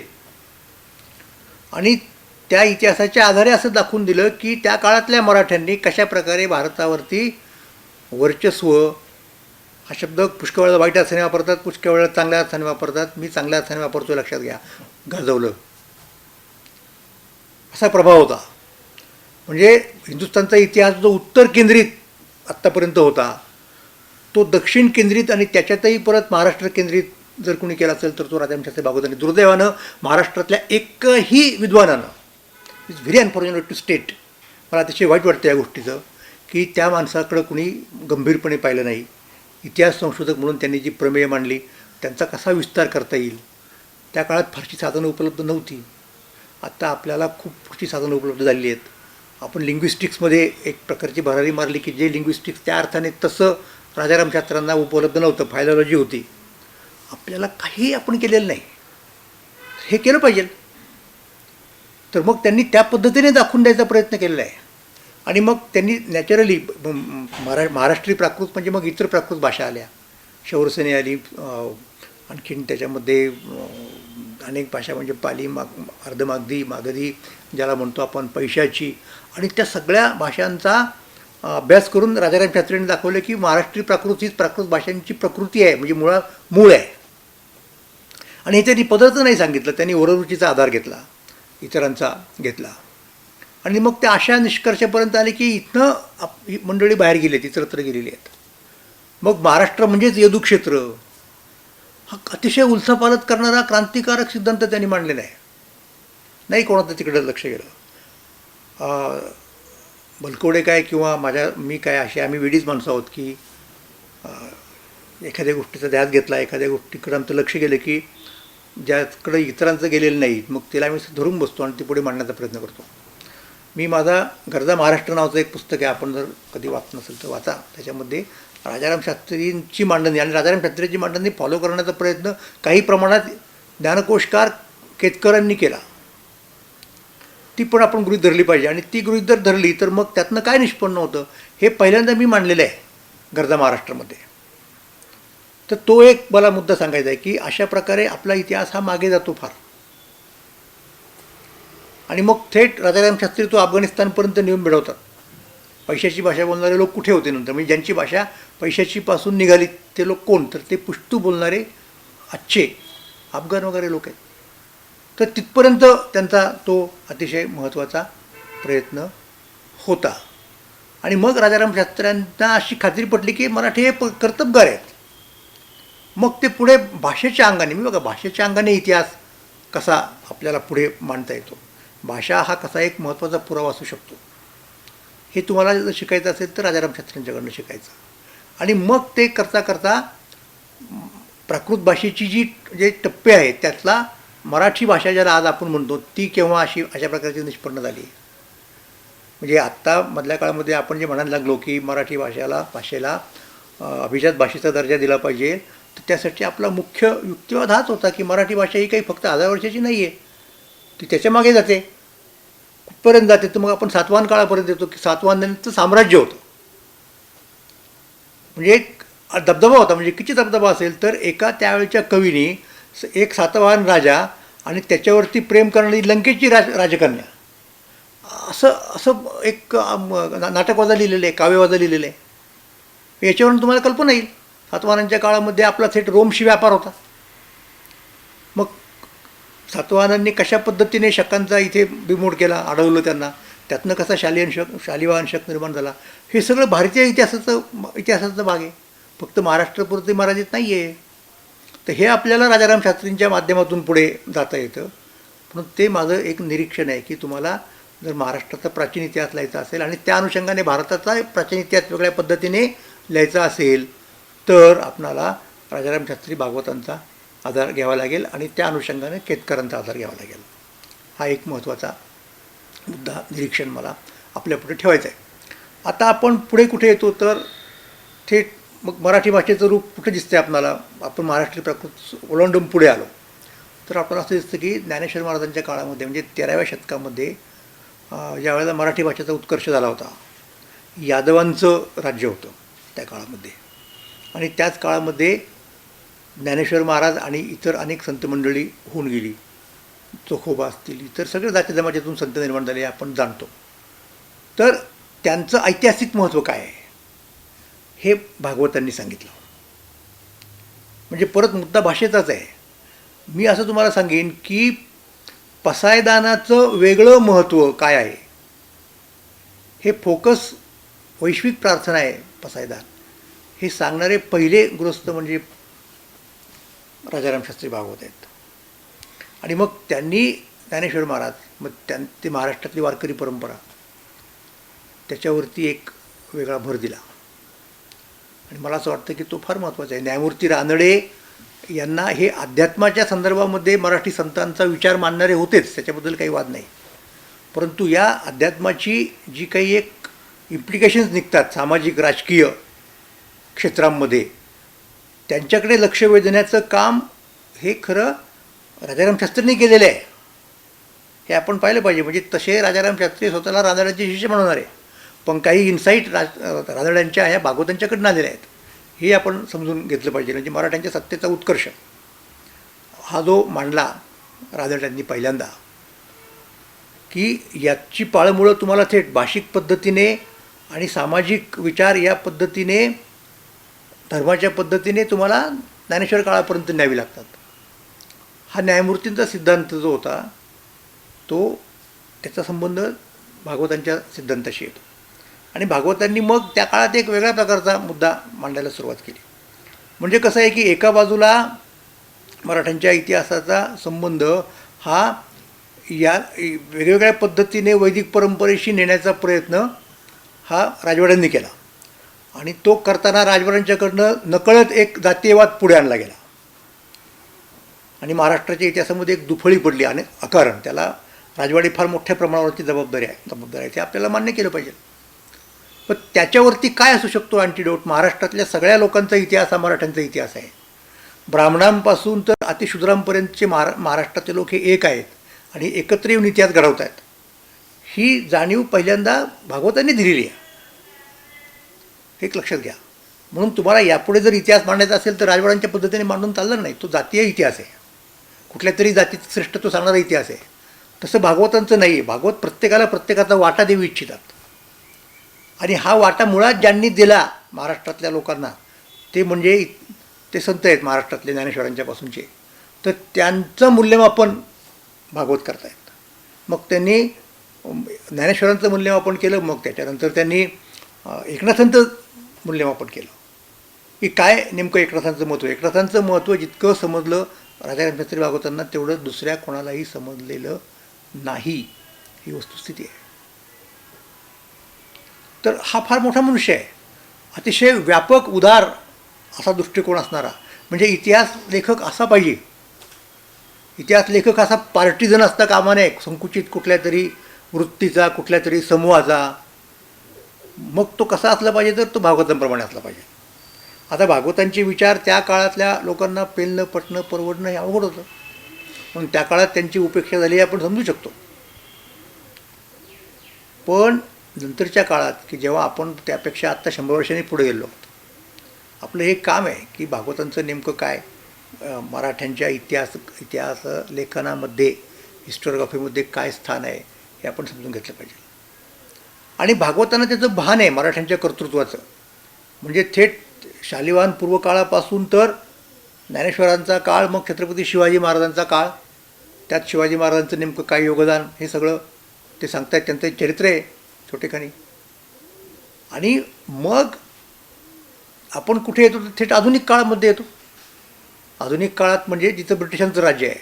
आणि त्या इतिहासाच्या आधारे असं दाखवून दिलं की त्या काळातल्या मराठ्यांनी कशा प्रकारे भारतावरती वर्चस्व, हा शब्द पुष्कळ वेळा वाईट अर्थाने वापरतात, पुष्कळ वेळा चांगल्या अर्थाने वापरतात, मी चांगल्या अर्थाने वापरतो लक्षात घ्या, गाजवलं, असा प्रभाव होता. म्हणजे हिंदुस्थानचा इतिहास जो उत्तर केंद्रित आत्तापर्यंत होता तो दक्षिण केंद्रित आणि त्याच्यातही परत महाराष्ट्र केंद्रित जर कोणी केला असेल तर तो राजाराम शास्त्री भागवतांनी. दुर्दैवानं महाराष्ट्रातल्या एकही विद्वानानं, it's very unfortunate to state, मला अतिशय वाईट वाटतं या गोष्टीचं, की त्या माणसाकडं कुणी गंभीरपणे पाहिलं नाही. इतिहास संशोधक म्हणून त्यांनी जी प्रमेय मांडली त्यांचा कसा विस्तार करता येईल, त्या काळात फारशी साधनं उपलब्ध नव्हती. आता आपल्याला खूप पुढची साधनं उपलब्ध झालेली आहेत. आपण लिंग्विस्टिक्समध्ये एक प्रकारची भरारी मारली की जे लिंग्विस्टिक्स त्या अर्थाने तसं राजाराम शास्त्र्यांना उपलब्ध नव्हतं, फायलॉलॉजी होती. आपल्याला काही आपण केलेलं नाही, हे केलं पाहिजे. तर मग त्यांनी त्या पद्धतीने दाखवून द्यायचा प्रयत्न केलेला आहे. आणि मग त्यांनी नॅचरली महाराष्ट्री प्राकृत म्हणजे मग इतर प्राकृत भाषा आल्या, शौरसेनी आली, आणखीन त्याच्यामध्ये अनेक भाषा म्हणजे पाली, अर्धमागधी, मागधी ज्याला म्हणतो आपण, पैशाची, आणि त्या सगळ्या भाषांचा अभ्यास करून राजाराम शास्त्रींनी दाखवलं की महाराष्ट्री प्राकृत हीच प्राकृत भाषांची प्रकृती आहे, म्हणजे मूळ आहे. आणि हे त्यांनी पदार्थ नाही सांगितलं, त्यांनी वररुचीचा आधार घेतला, इतरांचा घेतला. आणि मग त्या अशा निष्कर्षापर्यंत आले की इथनं ही मंडळी बाहेर गेली आहेत, इतरत्र गेलेली आहेत. मग महाराष्ट्र म्हणजेच यदुक्षेत्र हा अतिशय उलथापालथ करणारा क्रांतिकारक सिद्धांत त्यांनी मांडलेला आहे. नाही कोणाचं तिकडं लक्ष गेलं. बलकवडे काय किंवा मी काय असे आम्ही वेडीच माणसं आहोत की एखाद्या गोष्टीचा ध्यास घेतला, एखाद्या गोष्टीकडं आमचं लक्ष गेलं की ज्याकडं इतरांचं गेलेलं नाही मग त्याला आम्ही धरून बसतो आणि ते पुढे मांडण्याचा प्रयत्न करतो. मी माझा गरजा महाराष्ट्र नावाचं एक पुस्तक आहे, आपण जर कधी वाचत नसेल तर वाचा. त्याच्यामध्ये राजाराम शास्त्रींची मांडणी आणि राजाराम शास्त्रींची मांडणी फॉलो करण्याचा प्रयत्न काही प्रमाणात ज्ञानकोशकार केतकरांनी केला. ती पण आपण गृहीत धरली पाहिजे. आणि ती गृहीत जर धरली तर मग त्यातनं काय निष्पन्न होतं हे पहिल्यांदा मी मांडलेलं आहे गरजा महाराष्ट्रामध्ये. तर तो एक मला मुद्दा सांगायचा आहे की अशा प्रकारे आपला इतिहास हा मागे जातो फार. आणि मग थेट राजाराम शास्त्री तो अफगाणिस्तानपर्यंत नेऊन मिळवतात. पैशाची भाषा बोलणारे लोक कुठे होते नंतर, म्हणजे ज्यांची भाषा पैशाचीपासून निघाली ते लोक कोण, तर ते पुश्तू बोलणारे आजचे अफगाण वगैरे लोक आहेत. तर तिथपर्यंत त्यांचा तो अतिशय महत्त्वाचा प्रयत्न होता. आणि मग राजाराम शास्त्र्यांना अशी खात्री पटली की मराठी हे कर्तबगार आहेत. मग ते पुढे भाषेच्या अंगाने, मी बघा भाषेच्या अंगाने इतिहास कसा आपल्याला पुढे मांडता येतो, भाषा हा कसा एक महत्त्वाचा पुरावा असू शकतो, हे तुम्हाला जर शिकायचं असेल तर राजाराम शास्त्र्यांच्याकडनं शिकायचं. आणि मग ते करता करता प्राकृत भाषेची जे टप्पे आहेत त्यातला मराठी भाषा ज्याला आज आपण म्हणतो ती केव्हा अशा प्रकारची निष्पन्न झाली. म्हणजे आत्ता मधल्या काळामध्ये आपण जे म्हणायला लागलो की मराठी भाषेला अभिजात भाषेचा दर्जा दिला पाहिजे, तर त्यासाठी आपला मुख्य युक्तिवाद हाच होता की मराठी भाषा ही काही फक्त 1000 वर्षाची नाही आहे, ती त्याच्या मागे जाते. कुठपर्यंत जाते तर मग आपण सातवाहन काळापर्यंत येतो की सातवाहनांचं साम्राज्य होतं. म्हणजे एक दबदबा होता. म्हणजे किती दबदबा असेल तर एका त्यावेळच्या कवीने एक सातवाहन राजा आणि त्याच्यावरती प्रेम करणारी लंकेची राजकन्या असं एक नाटकवाजा लिहिलेलं आहे, काव्यवाजा लिहिलेलं आहे. याच्यावरून तुम्हाला कल्पना येईल सातवाहनांच्या काळामध्ये आपला थेट रोमशी व्यापार होता. मग सातवाहनांनी कशा पद्धतीने शकांचा इथे बिमोड केला, अडवलं त्यांना, त्यातनं कसा शालिवाहन शक निर्माण झाला, हे सगळं भारतीय इतिहासाचा भाग आहे, फक्त महाराष्ट्रापुरते मराठीत नाही आहे. तर हे आपल्याला राजाराम शास्त्रींच्या माध्यमातून पुढे जाता येतं. म्हणून ते माझं एक निरीक्षण आहे की तुम्हाला जर महाराष्ट्राचा प्राचीन इतिहास लिहायचा असेल आणि त्या अनुषंगाने भारताचा प्राचीन इतिहास वेगळ्या पद्धतीने लिहायचा असेल तर आपणाला राजाराम शास्त्री भागवतांचा आधार घ्यावा लागेल आणि त्या अनुषंगाने केतकरांचा आधार घ्यावा लागेल. हा एक महत्त्वाचा मुद्दा, निरीक्षण मला आपल्यापुढे ठेवायचं आहे. आता आपण पुढे कुठे येतो तर थेट मग मराठी भाषेचं रूप कुठे दिसतं आपणाला. आपण महाराष्ट्री प्राकृत ओलांडून पुढे आलो तर आपल्याला असं दिसतं की ज्ञानेश्वर महाराजांच्या काळामध्ये म्हणजे 13व्या शतकामध्ये ज्यावेळेला मराठी भाषेचा उत्कर्ष झाला होता, यादवांचं राज्य होतं त्या काळामध्ये. आणि त्याच काळामध्ये ज्ञानेश्वर महाराज आणि इतर अनेक संत मंडळी होऊन गेली. चोखोबा असतील, इतर सगळे जाती जमातीतून संत निर्माण झाले आपण जाणतो. तर त्यांचं ऐतिहासिक महत्त्व काय आहे हे भागवतांनी सांगितलं. म्हणजे परत मुद्दा भाषेचाच आहे. मी असं तुम्हाला सांगेन की पसायदानाचं वेगळं महत्त्व काय आहे, हे फोकस वैश्विक प्रार्थना आहे पसायदान, हे सांगणारे पहिले गृहस्थ म्हणजे राजाराम शास्त्री भागवत आहेत. आणि मग त्यांनी ज्ञानेश्वर महाराज, मग ते महाराष्ट्रातली वारकरी परंपरा, त्याच्यावरती एक वेगळा भर दिला. आणि मला असं वाटतं की तो फार महत्त्वाचा आहे. न्यायमूर्ती रानडे यांना हे अध्यात्माच्या संदर्भामध्ये मराठी संतांचा विचार मानणारे होतेच, त्याच्याबद्दल काही वाद नाही. परंतु या अध्यात्माची जी काही एक इम्प्लिकेशन्स निघतात सामाजिक राजकीय क्षेत्रांमध्ये, त्यांच्याकडे लक्ष वेधण्याचं काम हे खरं राजाराम शास्त्रींनी केलेलं आहे. हे आपण पाहिलं पाहिजे. म्हणजे तसे राजाराम शास्त्री स्वतःला रानड्यांचे शिष्य म्हणणार आहे, पण काही इन्साईट रानड्यांच्या ह्या भागवतांच्याकडून आलेल्या आहेत, हे आपण समजून घेतलं पाहिजे. म्हणजे मराठ्यांच्या सत्तेचा उत्कर्ष हा जो मांडला रानड्यांनी पहिल्यांदा, की याची पाळंमुळं तुम्हाला थेट भाषिक पद्धतीने आणि सामाजिक विचार या पद्धतीने धर्माच्या पद्धतीने तुम्हाला ज्ञानेश्वर काळापर्यंत न्यावी लागतात. हा न्यायमूर्तींचा सिद्धांत जो होता तो त्याचा संबंध भागवतांच्या सिद्धांताशी येतो. आणि भागवतांनी मग त्या काळात एक वेगळ्या प्रकारचा मुद्दा मांडायला सुरुवात केली. म्हणजे कसं आहे की एका बाजूला मराठ्यांच्या इतिहासाचा संबंध हा या वेगवेगळ्या पद्धतीने वैदिक परंपरेशी नेण्याचा प्रयत्न हा राजवाड्यांनी केला, आणि तो करताना राजवाड्यांच्याकडनं नकळत एक जातीयवाद पुढे आणला गेला, आणि महाराष्ट्राच्या इतिहासामध्ये एक दुफळी पडली. आणि अकारण त्याला राजवाडी फार मोठ्या प्रमाणावरती जबाबदारी आहे, ते आपल्याला मान्य केलं पाहिजे. पण त्याच्यावरती काय असू शकतो अँटिडोट? महाराष्ट्रातल्या सगळ्या लोकांचा इतिहास हा मराठ्यांचा इतिहास आहे. ब्राह्मणांपासून तर अतिशूद्रांपर्यंतचे महाराष्ट्रातले लोक हे एक आहेत आणि एकत्र येऊन इतिहास घडवत आहेत. ही जाणीव पहिल्यांदा भागवतांनी दिलेली आहे, हे लक्षात घ्या. म्हणून तुम्हाला यापुढे जर इतिहास मांडायचा असेल तर राजवाड्यांच्या पद्धतीने मांडून चालणार नाही. तो जातीय इतिहास आहे, कुठल्या तरी जातीचं श्रेष्ठत्व सांगणारा इतिहास आहे. तसं भागवतांचं नाही आहे. भागवत प्रत्येकाला प्रत्येकाचा वाटा देऊ इच्छितात, आणि हा वाटा मुळात ज्यांनी दिला महाराष्ट्रातल्या लोकांना ते म्हणजे ते संत आहेत महाराष्ट्रातले ज्ञानेश्वरांच्यापासूनचे. तर त्यांचं मूल्यमापन भागवत करतायत. मग त्यांनी ज्ञानेश्वरांचं मूल्यमापन केलं, मग त्याच्यानंतर त्यांनी एकनाथांचं मूल्यमापन केलं की काय नेमकं एकनाथांचं महत्त्व. एकनाथांचं महत्त्व जितकं समजलं राजाराम शास्त्री भागवतांना तेवढं दुसऱ्या कोणालाही समजलेलं नाही, ही वस्तुस्थिती आहे. तर हा फार मोठा मनुष्य आहे, अतिशय व्यापक उदार असा दृष्टिकोन असणारा. म्हणजे इतिहास लेखक असा पाहिजे. इतिहास लेखक असा पार्टिजन असता कामा नये, संकुचित कुठल्या तरी वृत्तीचा, कुठल्या तरी समूहाचा. मग तो कसा असला पाहिजे? तर तो भागवतांप्रमाणे असला पाहिजे. आता भागवतांचे विचार त्या काळातल्या लोकांना पेलणं, पटणं, परवडणं हे अवघड होतं, म्हणून त्या काळात त्यांची उपेक्षा झाली आपण समजू शकतो. पण नंतरच्या काळात की जेव्हा आपण त्यापेक्षा आत्ता 100 वर्षांनी पुढे गेलो, आपलं हे काम आहे की भागवतांचं नेमकं काय, मराठ्यांच्या इतिहास लेखनामध्ये, हिस्टोग्राफीमध्ये काय स्थान आहे हे आपण समजून घेतलं पाहिजे. आणि भागवतांना त्याचं भान आहे मराठ्यांच्या कर्तृत्वाचं. म्हणजे थेट शालिवाहन पूर्व काळापासून तर ज्ञानेश्वरांचा काळ, मग छत्रपती शिवाजी महाराजांचा काळ, त्यात शिवाजी महाराजांचं नेमकं काय योगदान हे सगळं ते सांगतायत. त्यांचं एक चरित्र आहे छोटेखानी. आणि मग आपण कुठे येतो तर थेट आधुनिक काळामध्ये येतो. आधुनिक काळात म्हणजे जिथं ब्रिटिशांचं राज्य आहे.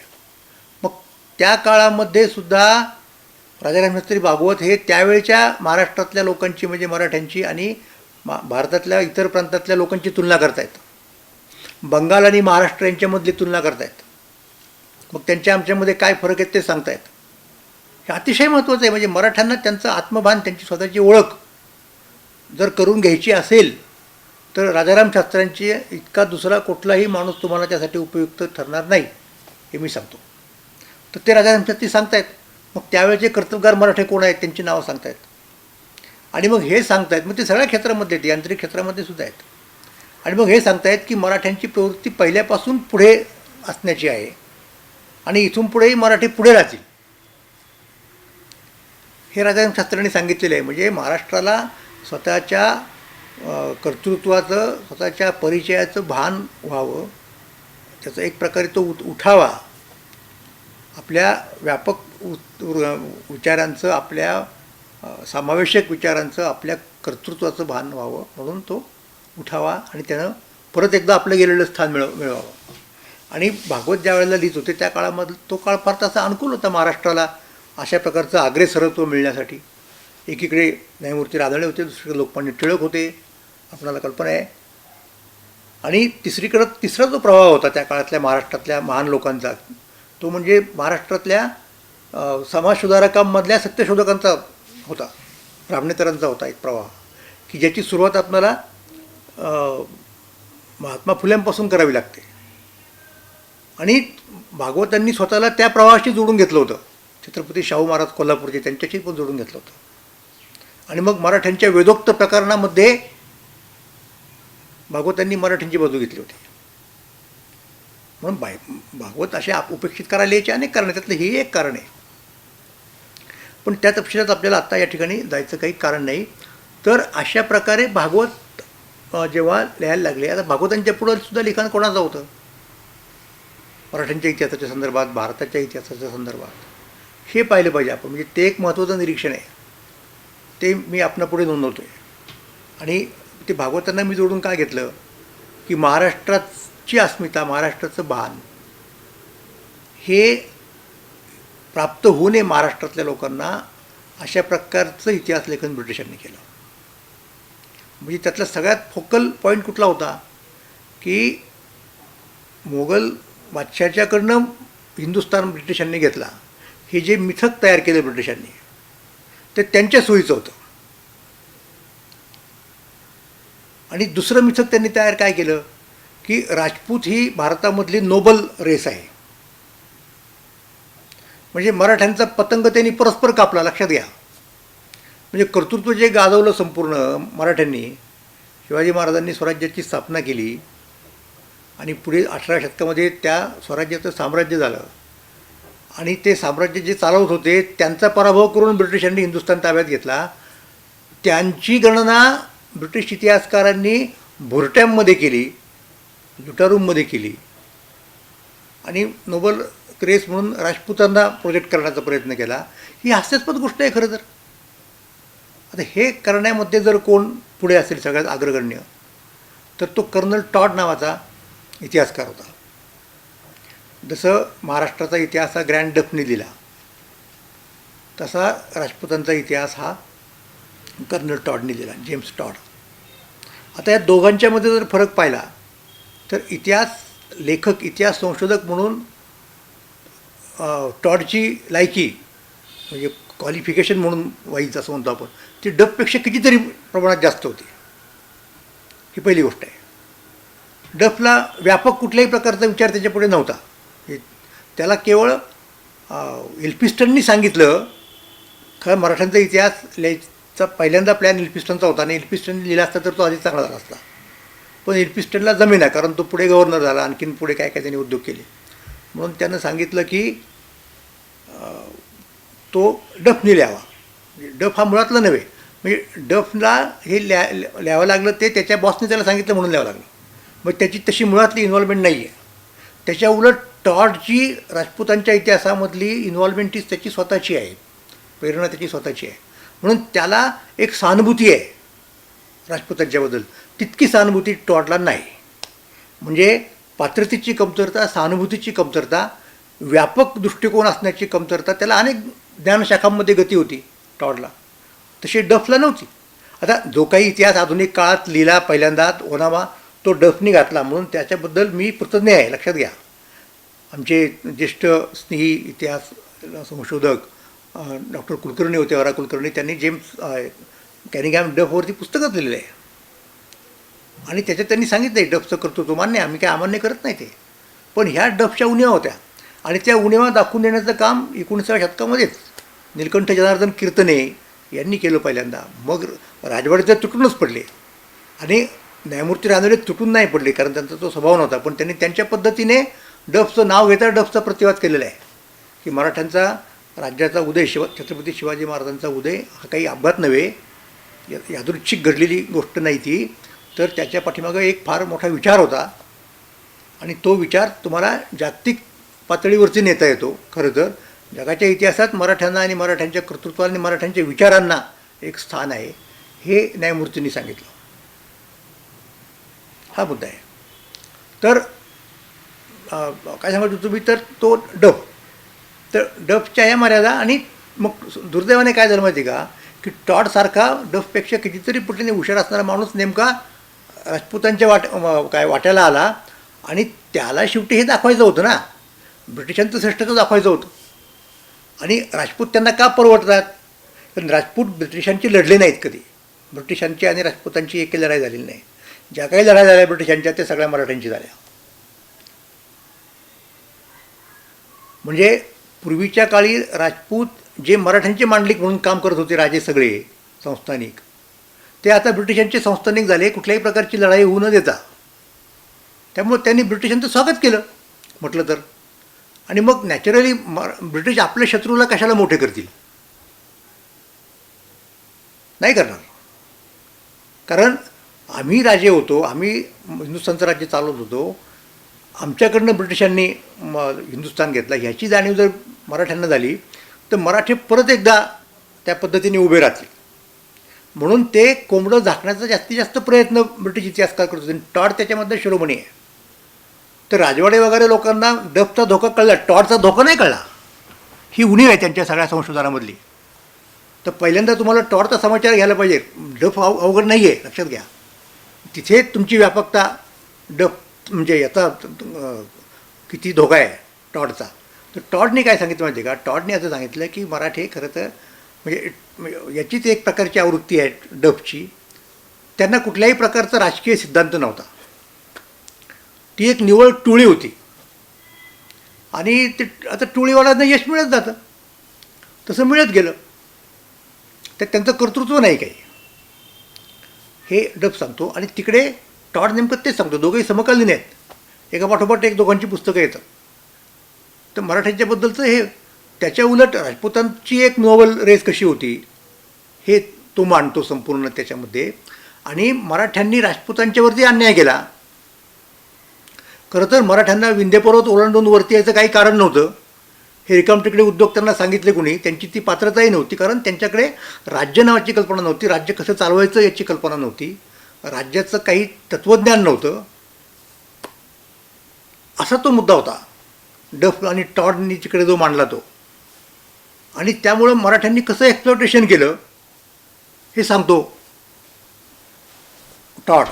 मग त्या काळामध्ये सुद्धा राजाराम शास्त्री भागवत हे त्यावेळच्या महाराष्ट्रातल्या लोकांची म्हणजे मराठ्यांची आणि भारतातल्या इतर प्रांतातल्या लोकांची तुलना करतायत. बंगाल आणि महाराष्ट्र यांच्यामधली तुलना करतायत. मग त्यांच्या आमच्यामध्ये काय फरक आहेत ते सांगतायत. हे अतिशय महत्त्वाचं आहे. म्हणजे मराठ्यांना त्यांचं आत्मभान, त्यांची स्वतःची ओळख जर करून घ्यायची असेल तर राजाराम शास्त्र्यांची इतका दुसरा कुठलाही माणूस तुम्हाला त्यासाठी उपयुक्त ठरणार नाही, हे मी सांगतो. तर ते राजाराम शास्त्री सांगतायत. मग त्यावेळेचे कर्तबगार मराठे कोण आहेत त्यांची नावं सांगतायत. आणि मग हे सांगतायत, मग ते सगळ्या क्षेत्रामध्ये आहेत, यांत्रिक क्षेत्रामध्ये सुद्धा आहेत. आणि मग हे सांगतायत की मराठ्यांची प्रवृत्ती पहिल्यापासून पुढे असण्याची आहे आणि इथून पुढेही मराठी पुढे राहतील, हे राजाराम शास्त्र्यांनी सांगितलेलं आहे. म्हणजे महाराष्ट्राला स्वतःच्या कर्तृत्वाचं, स्वतःच्या परिचयाचं भान व्हावं, त्याचा एक प्रकारे तो उठावा, आपल्या व्यापक विचारांचं, आपल्या समावेशक विचारांचं, आपल्या कर्तृत्वाचं भान व्हावं, म्हणून तो उठावा आणि त्यानं परत एकदा आपलं गेलेलं स्थान मिळवावं. आणि भागवत ज्या वेळेला लिहित होते त्या काळामध्ये तो काळ फार तसा अनुकूल होता महाराष्ट्राला अशा प्रकारचं अग्रेसरत्व मिळण्यासाठी. एकीकडे न्यायमूर्ती रानडे होते, दुसरीकडे लोकमान्य टिळक होते, आपणाला कल्पना आहे. आणि तिसरा जो प्रभाव होता त्या काळातल्या महाराष्ट्रातल्या महान लोकांचा, तो म्हणजे महाराष्ट्रातल्या समाजसुधारकांमधल्या सत्यशोधकांचा होता, ब्राह्मणेतरांचा होता एक प्रवाह, की ज्याची सुरुवात आपल्याला महात्मा फुल्यांपासून करावी लागते. आणि भागवतांनी स्वतःला त्या प्रवाहाशी जोडून घेतलं होतं. छत्रपती शाहू महाराज कोल्हापूरचे, त्यांच्याशी पण जोडून घेतलं होतं. आणि मग मराठ्यांच्या वेदोक्त प्रकरणामध्ये भागवतांनी मराठ्यांची बाजू घेतली होती. म्हणून भागवत असे उपेक्षित करायला यायचे अनेक कारण, त्यातलं हे एक कारण आहे. पण त्या तपशिलात आपल्याला आत्ता या ठिकाणी जायचं काही कारण नाही. तर अशा प्रकारे भागवत जेव्हा लिहायला लागले, आता भागवतांच्या पुढं सुद्धा लिखाण कोणाचं होतं? मराठ्यांच्या इतिहासाच्या संदर्भात, भारताच्या इतिहासाच्या संदर्भात, हे पाहिलं पाहिजे आपण. म्हणजे ते एक महत्त्वाचं निरीक्षण आहे, ते मी आपणापुढे नोंदवतो आहे. आणि ते भागवतांना मी जोडून काय घेतलं, की महाराष्ट्राची अस्मिता, महाराष्ट्राचं भान हे प्राप्त होऊ नये महाराष्ट्रातल्या लोकांना, अशा प्रकारचं इतिहास लेखन ब्रिटिशांनी केलं. म्हणजे त्यातला सगळ्यात फोकल पॉईंट कुठला होता, की मोगल बादशाच्याकडनं हिंदुस्थान ब्रिटिशांनी घेतला, हे जे मिथक तयार केलं ब्रिटिशांनी, ते त्यांच्या सोयीचं होतं. आणि दुसरं मिथक त्यांनी तयार काय केलं, की राजपूत ही भारतामधली नोबल रेस आहे. म्हणजे मराठ्यांचा पतंग त्यांनी परस्पर कापला, लक्षात घ्या. म्हणजे कर्तृत्व जे गाजवलं संपूर्ण मराठ्यांनी, शिवाजी महाराजांनी स्वराज्याची स्थापना केली आणि पुढे 18व्या शतकामध्ये त्या स्वराज्याचं साम्राज्य झालं. आणि ते साम्राज्य जे चालवत होते त्यांचा पराभव करून ब्रिटिशांनी हिंदुस्थान ताब्यात घेतला. त्यांची गणना ब्रिटिश इतिहासकारांनी भुरट्यांमध्ये केली, लुटारूममध्ये केली आणि नोबल क्रेस म्हणून राजपूतांना प्रोजेक्ट करण्याचा प्रयत्न केला. ही हास्यास्पद गोष्ट आहे खरं तर. आता हे करण्यामध्ये जर कोण पुढे असेल सगळ्यात अग्रगण्य, तर तो कर्नल टॉड नावाचा इतिहासकार होता. जसं महाराष्ट्राचा इतिहास हा ग्रँड डफने लिहिला, तसा राजपूतांचा इतिहास हा कर्नल टॉडने लिहिला, जेम्स टॉड. आता या दोघांच्यामध्ये जर फरक पाहिला तर इतिहास लेखक, इतिहास संशोधक म्हणून टॉडची लायकी, म्हणजे क्वालिफिकेशन म्हणून वाईज असं म्हणतो आपण, ती डफपेक्षा कितीतरी प्रमाणात जास्त होती. ही पहिली गोष्ट आहे. डफला व्यापक कुठल्याही प्रकारचा विचार त्याच्यापुढे नव्हता. त्याला केवळ एल्फिस्टननी सांगितलं. खरं मराठ्यांचा इतिहास लिहायचा पहिल्यांदा प्लॅन एल्फिस्टनचा होता आणि एल्फिस्टनने लिहिला असता तर तो आधी चांगला झाला असता. पण एल्फिस्टनला जमेना, कारण तो पुढे गव्हर्नर झाला, आणखीन पुढे काय काय त्यांनी उद्योग केले. म्हणून त्यानं सांगितलं की तो डफने लिहावा. डफ हा मुळातला नव्हे, म्हणजे डफला हे लिहावं लागलं ते त्याच्या बॉसने त्याला सांगितलं म्हणून लिहावं लागलं. मग त्याची तशी मुळातली इन्व्हॉल्वमेंट नाही आहे. त्याच्या उलट टॉडची राजपूतांच्या इतिहासामधली इन्व्हॉल्वमेंट त्याची स्वतःची आहे, प्रेरणा त्याची स्वतःची आहे. म्हणून त्याला एक सहानुभूती आहे राजपूतांच्याबद्दल, तितकी सहानुभूती टॉडला नाही. म्हणजे पात्रतेची कमतरता, सहानुभूतीची कमतरता, व्यापक दृष्टिकोन असण्याची कमतरता, त्याला अनेक ज्ञानशाखांमध्ये गती होती टॉडला, तशी डफला नव्हती. आता जो काही इतिहास आधुनिक काळात लिहिला पहिल्यांदा ओनामा, तो डफनी घातला, म्हणून त्याच्याबद्दल मी कृतज्ञ आहे, लक्षात घ्या. आमचे ज्येष्ठ स्नेही इतिहास संशोधक डॉक्टर कुलकर्णी होते, वरा कुलकर्णी, त्यांनी जेम्स कॅनिंगहॅम डफवरती पुस्तकच लिहिलेलं आहे. आणि त्याच्यात त्यांनी सांगितलं आहे डफचं कर्तृत्व मान्य, आम्ही काय अमान्य करत नाही ते, पण ह्या डफच्या उणिवा होत्या. आणि त्या उणिवा दाखवून देण्याचं काम 19व्या शतकामध्येच नीलकंठ जनार्दन कीर्तने यांनी केलं पहिल्यांदा. मग राजवाडे तर तुटूनच पडले आणि न्यायमूर्ती रानडे तुटून नाही पडले, कारण त्यांचा तो स्वभाव नव्हता. पण त्यांनी त्यांच्या पद्धतीने डफचं नाव घेता डफचा प्रतिवाद केलेला आहे, की मराठ्यांचा राज्याचा उदय, छत्रपती शिवाजी महाराजांचा उदय हा काही अपघात नव्हे, यादृच्छिक घडलेली गोष्ट नाही ती, तर त्याच्या पाठीमागं एक फार मोठा विचार होता. आणि तो विचार तुम्हाला जागतिक पातळीवरती नेता येतो. खरं तर जगाच्या इतिहासात मराठ्यांना आणि मराठ्यांच्या कर्तृत्वाला आणि मराठ्यांच्या विचारांना एक स्थान आहे, हे न्यायमूर्तींनी सांगितलं. हा मुद्दा आहे. तर काय सांगतो तुम्ही, तर तो डफ, तर डफच्या ह्या मर्यादा. आणि मग दुर्दैवाने काय झालं माहिती का, की टॉडसारखा डफपेक्षा कितीतरी पटीने हुशार असणारा माणूस नेमका राजपूतांच्या वाट्याला आला आणि त्याला शेवटी हे दाखवायचं होतं ना, ब्रिटिशांचं श्रेष्ठत्व दाखवायचं होतं. आणि राजपूत त्यांना का परवडतात? कारण राजपूत ब्रिटिशांची लढले नाहीत कधी. ब्रिटिशांची आणि राजपूतांची एकही लढाई झालेली नाही. ज्या काही लढाई झाल्या ब्रिटिशांच्या ते सगळ्या मराठ्यांची झाल्या. म्हणजे पूर्वीच्या काळी राजपूत जे मराठ्यांचे मांडलिक म्हणून काम करत होते, राजे सगळे संस्थानिक, ते आता ब्रिटिशांचे संस्थानिक झाले, कुठल्याही प्रकारची लढाई होऊ न देता. त्यामुळे त्यांनी ब्रिटिशांचं स्वागत केलं म्हटलं तर. आणि मग नॅचरली ब्रिटिश आपल्या शत्रूला कशाला मोठे करतील? नाही करणार. कारण आम्ही राजे होतो, आम्ही हिंदुस्थानचं राज्य चालवत होतो, आमच्याकडनं ब्रिटिशांनी हिंदुस्थान घेतला, ह्याची जाणीव जर मराठ्यांना झाली तर मराठी परत एकदा त्या पद्धतीने उभे राहतील. म्हणून ते कोंबडं झाकण्याचा जास्तीत जास्त प्रयत्न ब्रिटिश इतिहासकार करत होते. टॉड त्याच्यामध्ये शिरोमणी आहे. तर राजवाडे वगैरे लोकांना डफचा धोका कळला, टॉडचा धोका नाही कळला. ही उणीव आहे त्यांच्या सगळ्या संशोधनामधली. तर पहिल्यांदा तुम्हाला टॉडचा समाचार घ्यायला पाहिजे. डफ अवघड नाही आहे, लक्षात घ्या. तिथे तुमची व्यापकता डफ म्हणजे याचा किती धोका आहे टॉडचा. तर टॉडने काय सांगितलं माहिती आहे का? टॉडने असं सांगितलं की मराठी खरं तर म्हणजे याचीच एक प्रकारची आवृत्ती आहे डफची. त्यांना कुठल्याही प्रकारचा राजकीय सिद्धांत नव्हता. ती एक निव्वळ टोळी होती. आणि ते आता टोळीवाल्यांना यश मिळत जातं, तसं मिळत गेलं. तर त्यांचं कर्तृत्व नाही काही, हे डफ सांगतो. आणि तिकडे टॉड नेमकं तेच सांगतो. दोघंही समकालीन आहेत, एका पाठोपाठ एक दोघांची पुस्तकं येतात. तर मराठ्यांच्याबद्दलचं हे त्याच्या उलट राजपूतांची एक नोबल रेस कशी होती हे तो मांडतो संपूर्ण त्याच्यामध्ये. आणि मराठ्यांनी राजपूतांच्यावरती अन्याय केला. खरं तर मराठ्यांना विंध्य पर्वत ओलांडून वरती यायचं काही कारण नव्हतं. हे रिकामटेकडे उद्योग त्यांना सांगितले कोणी, त्यांची ती पात्रताही नव्हती. कारण त्यांच्याकडे राज्य नावाची कल्पना नव्हती, राज्य कसं चालवायचं याची कल्पना नव्हती, राज्याचं काही तत्त्वज्ञान नव्हतं. असा तो मुद्दा होता डफ आणि टॉडनी तिकडे जो मांडला तो. आणि त्यामुळं मराठ्यांनी कसं एक्सप्लॉयटेशन केलं हे सांगतो टॉड.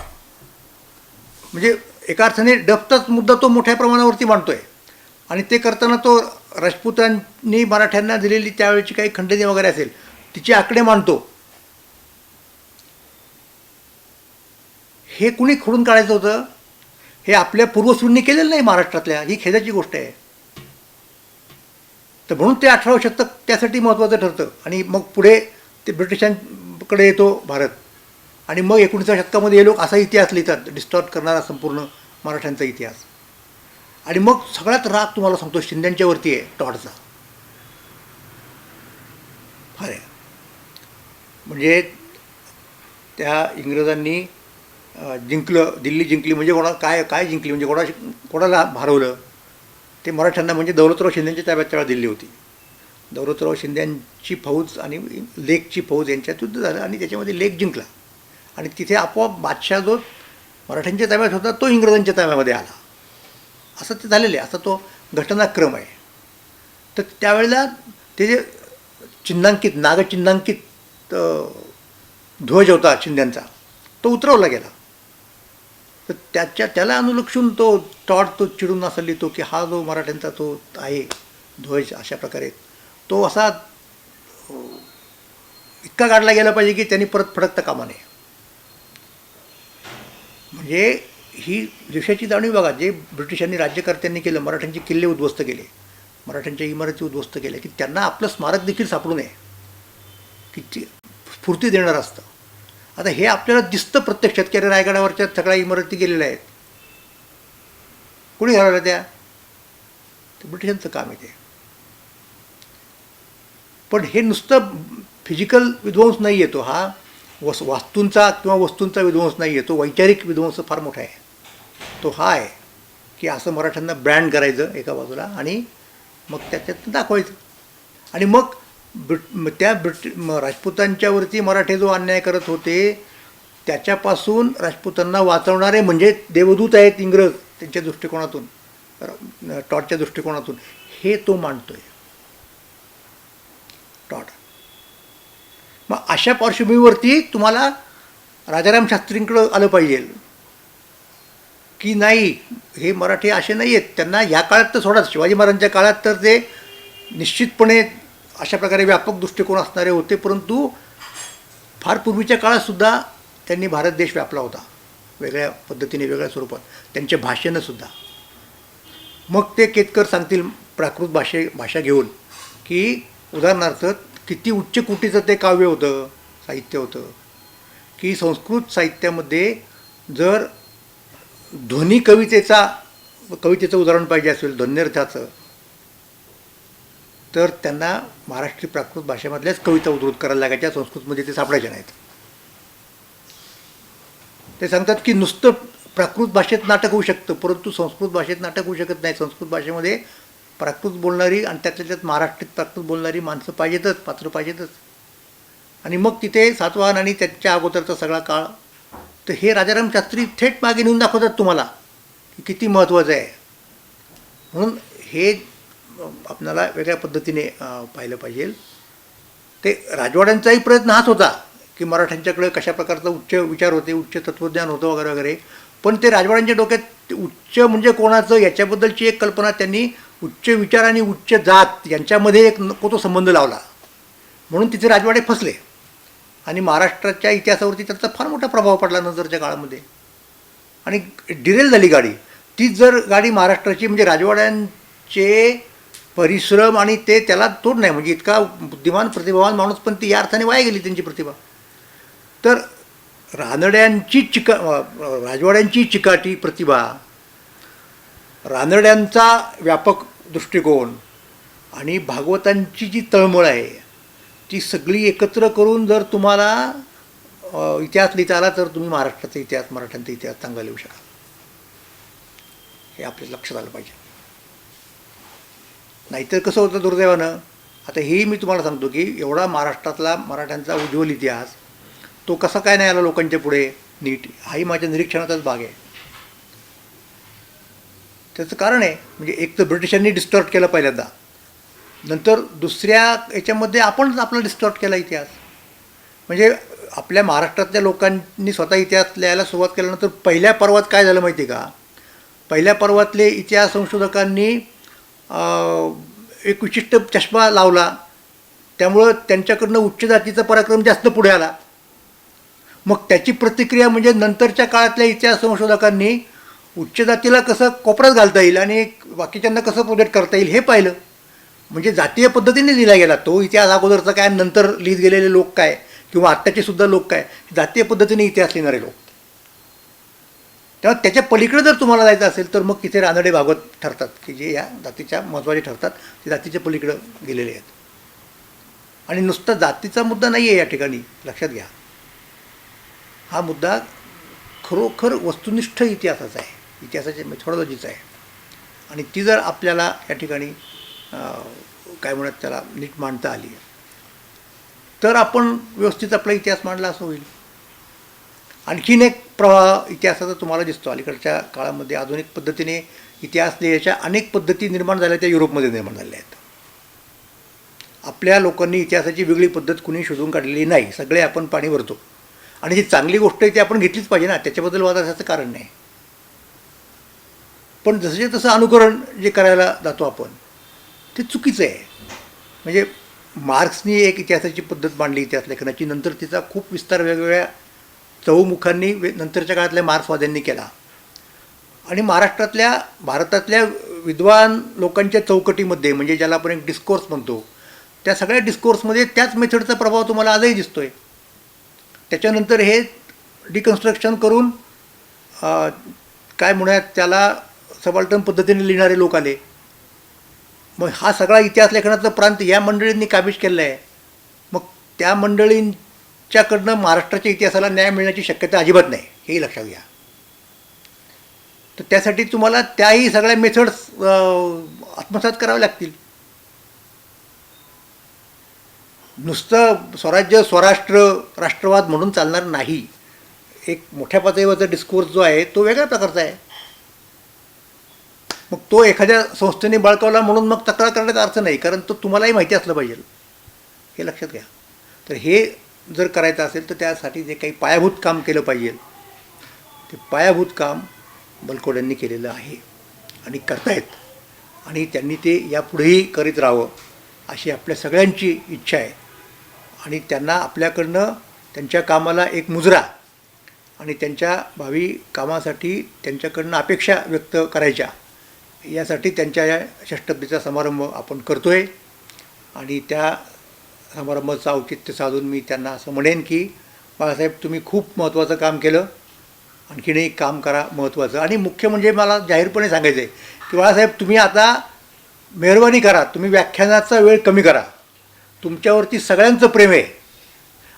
म्हणजे एका अर्थाने डफचाच मुद्दा तो मोठ्या प्रमाणावरती मांडतोय. आणि ते करताना तो राजपूतांनी मराठ्यांना दिलेली त्यावेळेची काही खंडणी वगैरे असेल तिचे आकडे मांडतो. हे कुणी खोडून काढायचं होतं? हे आपल्या पूर्वसूंनी केलेलं नाही महाराष्ट्रातल्या. ही खेदाची गोष्ट आहे. तर म्हणून ते 18वं शतक त्यासाठी महत्त्वाचं ठरतं. आणि मग पुढे ते ब्रिटिशांकडे येतो भारत. आणि मग 19व्या शतकामध्ये हे लोक असा इतिहास लिहितात, डिस्टॉर्ट करणारा संपूर्ण मराठ्यांचा इतिहास. आणि मग सगळ्यात राग तुम्हाला सांगतो शिंद्यांच्यावरती आहे टॉडचा. फार आहे. म्हणजे त्या इंग्रजांनी जिंकलं, दिल्ली जिंकली म्हणजे काय जिंकली म्हणजे कोणाला हरवलं? ते मराठ्यांना. म्हणजे दौलतराव शिंद्यांच्या ताब्यात त्यावेळेला दिल्ली होती. दौलतराव शिंद्यांची फौज आणि लेकची फौज यांच्यात युद्ध झालं आणि त्याच्यामध्ये लेक जिंकला. आणि तिथे आपोआप बादशाह जो मराठ्यांच्या ताब्यात होता तो इंग्रजांच्या ताब्यामध्ये आला. असं ते झालेलं आहे. असा तो घटनाक्रम आहे. तर त्यावेळेला ते जे चिन्हांकित नागचिन्हांकित ध्वज होता शिंद्यांचा तो उतरवला गेला. तर त्याला अनुलक्षून तो टॉड तो चिडून असा लिहितो की हा जो मराठ्यांचा तो आहे ध्वज अशा प्रकारे तो असा इतका काढला गेला पाहिजे की त्यांनी परत फडकता कामा नये. म्हणजे ही देशाची जाणीव बघा. जे ब्रिटिशांनी राज्यकर्त्यांनी केलं, मराठ्यांचे किल्ले उद्ध्वस्त केले, मराठ्यांच्या इमारती उद्ध्वस्त केल्या, की त्यांना आपलं स्मारक देखील सापडू नये, की स्फूर्ती देणारं असतं. आता हे आपल्याला दिसतं प्रत्यक्षात की अरे रायगडावरच्या सगळ्या इमारती गेलेल्या आहेत. कोणी घालवल्या त्या? ते ब्रिटिशांचं काम आहे ते. पण हे नुसतं फिजिकल विध्वंस नाही येतो, हा वास्तूंचा किंवा वस्तूंचा विध्वंस नाही आहे, तो वैचारिक विध्वंस फार मोठा आहे. तो हा आहे की असं मराठ्यांना ब्रँड करायचं एका बाजूला आणि मग त्याच्यात दाखवायचं. आणि मग राजपूतांच्यावरती मराठे जो अन्याय करत होते त्याच्यापासून राजपूतांना वाचवणारे म्हणजे देवदूत आहेत इंग्रज त्यांच्या दृष्टिकोनातून, टॉडच्या दृष्टिकोनातून. हे तो मांडतोय टॉड. मग अशा पार्श्वभूमीवरती तुम्हाला राजाराम शास्त्रींकडं आलं पाहिजे. की नाही हे मराठी असे नाही आहेत, त्यांना ह्या काळात तर सोडा, शिवाजी महाराजांच्या काळात तर ते निश्चितपणे अशा प्रकारे व्यापक दृष्टिकोन असणारे होते, परंतु फार पूर्वीच्या काळातसुद्धा त्यांनी भारत देश व्यापला होता वेगळ्या पद्धतीने, वेगळ्या स्वरूपात, त्यांच्या भाषेनंसुद्धा. मग ते केतकर सांगतील प्राकृत भाषा घेऊन की उदाहरणार्थ किती उच्च कोटीचं ते काव्य होतं, साहित्य होतं, की संस्कृत साहित्यामध्ये जर ध्वनी कवितेचं उदाहरण पाहिजे असेल, ध्वन्यर्थाचं, तर त्यांना महाराष्ट्री प्राकृत भाषेमधल्याच कविता उद्धृत करायला लागायच्या, संस्कृतमध्ये ते सापडायच्या नाहीत. ते सांगतात की नुसतं प्राकृत भाषेत नाटक होऊ शकतं, परंतु संस्कृत भाषेत नाटक होऊ शकत नाही. संस्कृत भाषेमध्ये प्राकृत बोलणारी आणि त्यातल्या त्यात महाराष्ट्रात प्राकृत बोलणारी माणसं पाहिजेतच, पात्र पाहिजेतच. आणि मग तिथे सातवाहन आणि त्याच्या अगोदरचा सगळा काळ, तर हे राजाराम शास्त्री थेट मागे नेऊन दाखवतात तुम्हाला की किती महत्त्वाचं आहे. म्हणून हे आपल्याला वेगळ्या पद्धतीने पाहिलं पाहिजे. ते राजवाड्यांचाही प्रयत्न हाच होता की मराठ्यांच्याकडे कशा प्रकारचा उच्च विचार होते, उच्च तत्त्वज्ञान होतं वगैरे वगैरे, पण ते राजवाड्यांच्या डोक्यात उच्च म्हणजे कोणाचं याच्याबद्दलची एक कल्पना त्यांनी उच्च विचार आणि उच्च जात यांच्यामध्ये एक नको तो संबंध लावला, म्हणून तिथे राजवाडे फसले आणि महाराष्ट्राच्या इतिहासावरती त्याचा फार मोठा प्रभाव पडला नंतरच्या काळामध्ये. आणि डिरेल झाली गाडी. तीच जर गाडी महाराष्ट्राची, म्हणजे राजवाड्यांचे परिश्रम आणि ते त्याला तोड नाही, म्हणजे इतका बुद्धिमान प्रतिभावान माणूस पण ती या अर्थाने वाया गेली त्यांची प्रतिभा. तर राजवाड्यांची चिकाटी प्रतिभा, रानड्यांचा व्यापक दृष्टिकोन आणि भागवतांची जी तळमळ आहे ती सगळी एकत्र करून जर तुम्हाला इतिहास लिहिता आला तर तुम्ही महाराष्ट्राचा इतिहास, मराठ्यांचा इतिहास चांगला लिहू शकाल. हे आपल्या लक्षात आलं पाहिजे. नाहीतर कसं होतं दुर्दैवानं, आता हेही मी तुम्हाला सांगतो की एवढा महाराष्ट्रातला मराठ्यांचा उज्ज्वल इतिहास तो कसा काय नाही आला लोकांच्या पुढे नीट, हाही माझ्या निरीक्षणाचाच भाग आहे. त्याचं कारण आहे, म्हणजे एक तर ब्रिटिशांनी डिस्टॉर्ट केलं पहिल्यांदा, नंतर दुसऱ्या याच्यामध्ये आपणच आपला डिस्टॉर्ट केला इतिहास. म्हणजे आपल्या महाराष्ट्रातल्या लोकांनी स्वतः इतिहास लिहायला सुरुवात केल्यानंतर पहिल्या पर्वात काय झालं माहिती आहे का, पहिल्या पर्वातले इतिहास संशोधकांनी एक विशिष्ट चष्मा लावला, त्यामुळं त्यांच्याकडनं उच्च जातीचा पराक्रम जास्त पुढे आला. मग त्याची प्रतिक्रिया म्हणजे नंतरच्या काळातल्या इतिहास संशोधकांनी उच्च जातीला कसं कोपऱ्यात घालता येईल आणि बाकीच्यांना कसं प्रोजेक्ट करता येईल हे पाहिलं. म्हणजे जातीय पद्धतीने लिहिला गेला तो इतिहास, अगोदरचा काय, नंतर लिहित गेलेले लोक काय, किंवा आत्ताचे सुद्धा लोक काय, जातीय पद्धतीने इतिहास लिहिणारे लोक. तेव्हा त्याच्या पलीकडे जर तुम्हाला जायचं असेल तर मग तिथे रानडे भागवत ठरतात की जे या जातीच्या महत्त्वाचे ठरतात, ते जातीच्या पलीकडं गेलेले आहेत. आणि नुसता जातीचा मुद्दा नाही आहे या ठिकाणी, लक्षात घ्या. हा मुद्दा खरोखर वस्तुनिष्ठ इतिहासाचा आहे, इतिहासाच्या मेथॉडॉलॉजीचा आहे. आणि ती जर आपल्याला या ठिकाणी काय म्हणत त्याला नीट मांडता आली तर आपण व्यवस्थित आपला इतिहास मांडला असं होईल. आणखीन एक प्रवाह इतिहासाचा तुम्हाला दिसतो. अलीकडच्या काळामध्ये आधुनिक पद्धतीने इतिहास लिहायच्या अनेक पद्धती निर्माण झाल्या, त्या युरोपमध्ये निर्माण झाल्या आहेत. आपल्या लोकांनी इतिहासाची वेगळी पद्धत कुणी शोधून काढलेली नाही, सगळे आपण पाणी भरतो. आणि जी चांगली गोष्ट आहे ती आपण घेतलीच पाहिजे ना, त्याच्याबद्दल वाद असायचं कारण नाही. पण जसं तसं अनुकरण जे करायला जातो आपण ते चुकीचं आहे. म्हणजे मार्क्सनी एक इतिहासाची पद्धत मांडली इतिहास लेखनाची, नंतर तिचा खूप विस्तार वेगवेगळ्या चहूमुखांनी नंतरच्या काळातल्या मार्क्सवाद्यांनी केला. आणि भारतातल्या विद्वान लोकांच्या चौकटीमध्ये, म्हणजे ज्याला आपण एक डिस्कोर्स म्हणतो, त्या सगळ्या डिस्कोर्समध्ये त्याच मेथडचा प्रभाव तुम्हाला आजही दिसतो आहे. त्याच्यानंतर हे डिकन्स्ट्रक्शन करून काय म्हणूयात त्याला सबाल्टर्न पद्धतीने लिहिणारे लोक आले. मग हा सगळा इतिहास लेखनाचा प्रांत या मंडळींनी काबीज केलेला आहे. मग त्या मंडळींच्याकडनं महाराष्ट्राच्या इतिहासाला न्याय मिळण्याची शक्यता अजिबात नाही, हेही लक्षात घ्या. तर त्यासाठी तुम्हाला त्याही सगळ्या मेथड्स आत्मसात कराव्या लागतील. नुसतं स्वराज्य, स्वराष्ट्र, राष्ट्रवाद म्हणून चालणार नाही. एक मोठ्या पातळीवरचा डिस्कोर्स जो आहे तो वेगळ्या प्रकारचा आहे. मग तो एखाद्या संस्थेने बळकावला म्हणून मग तक्रार करण्याचा अर्थ नाही, कारण तो तुम्हालाही माहिती असलं पाहिजे, हे लक्षात घ्या. तर हे जर करायचं असेल तर त्यासाठी जे काही पायाभूत काम केलं पाहिजे ते पायाभूत काम बलकवडे यांनी केलेलं आहे आणि करतायत आणि त्यांनी ते यापुढेही करीत राहावं अशी आपल्या सगळ्यांची इच्छा आहे. आणि त्यांना आपल्याकडनं त्यांच्या कामाला एक मुजरा आणि त्यांच्या भावी कामासाठी त्यांच्याकडनं अपेक्षा व्यक्त करायच्या यासाठी त्यांच्या या षष्टब्दीचा समारंभ आपण करतो आहे. आणि त्या समारंभाचं औचित्य साधून मी त्यांना असं म्हणेन की बाळासाहेब, तुम्ही खूप महत्त्वाचं काम केलं, आणखीनही काम करा महत्त्वाचं. आणि मुख्य म्हणजे मला जाहीरपणे सांगायचं आहे की बाळासाहेब, तुम्ही आता मेहरबानी करा, तुम्ही व्याख्यानाचा वेळ कमी करा. तुमच्यावरती सगळ्यांचं प्रेम आहे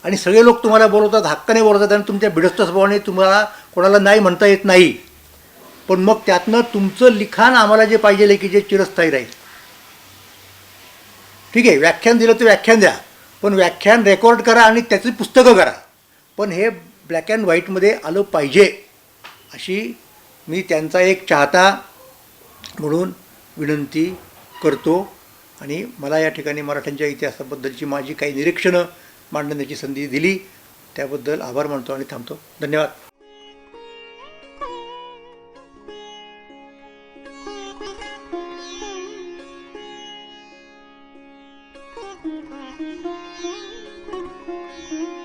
आणि सगळे लोक तुम्हाला बोलवतात, हक्काने बोलवतात आणि तुमच्या बिडस्त स्वभावाने तुम्हाला कोणाला नाही म्हणता येत नाही. पण मग त्यातनं तुमचं लिखाण आम्हाला जे पाहिजे आहे की जे चिरस्थायी राहील. ठीक आहे, व्याख्यान दिलं तर व्याख्यान द्या, पण व्याख्यान रेकॉर्ड करा आणि त्याची पुस्तकं करा, पण हे ब्लॅक अँड व्हाईटमध्ये आलं पाहिजे अशी मी त्यांचा एक चाहता म्हणून विनंती करतो. आणि मला या ठिकाणी मराठ्यांच्या इतिहासाबद्दलची माझी काही निरीक्षणं मांडण्याची संधी दिली त्याबद्दल आभार मानतो आणि थांबतो. धन्यवाद. Thank you.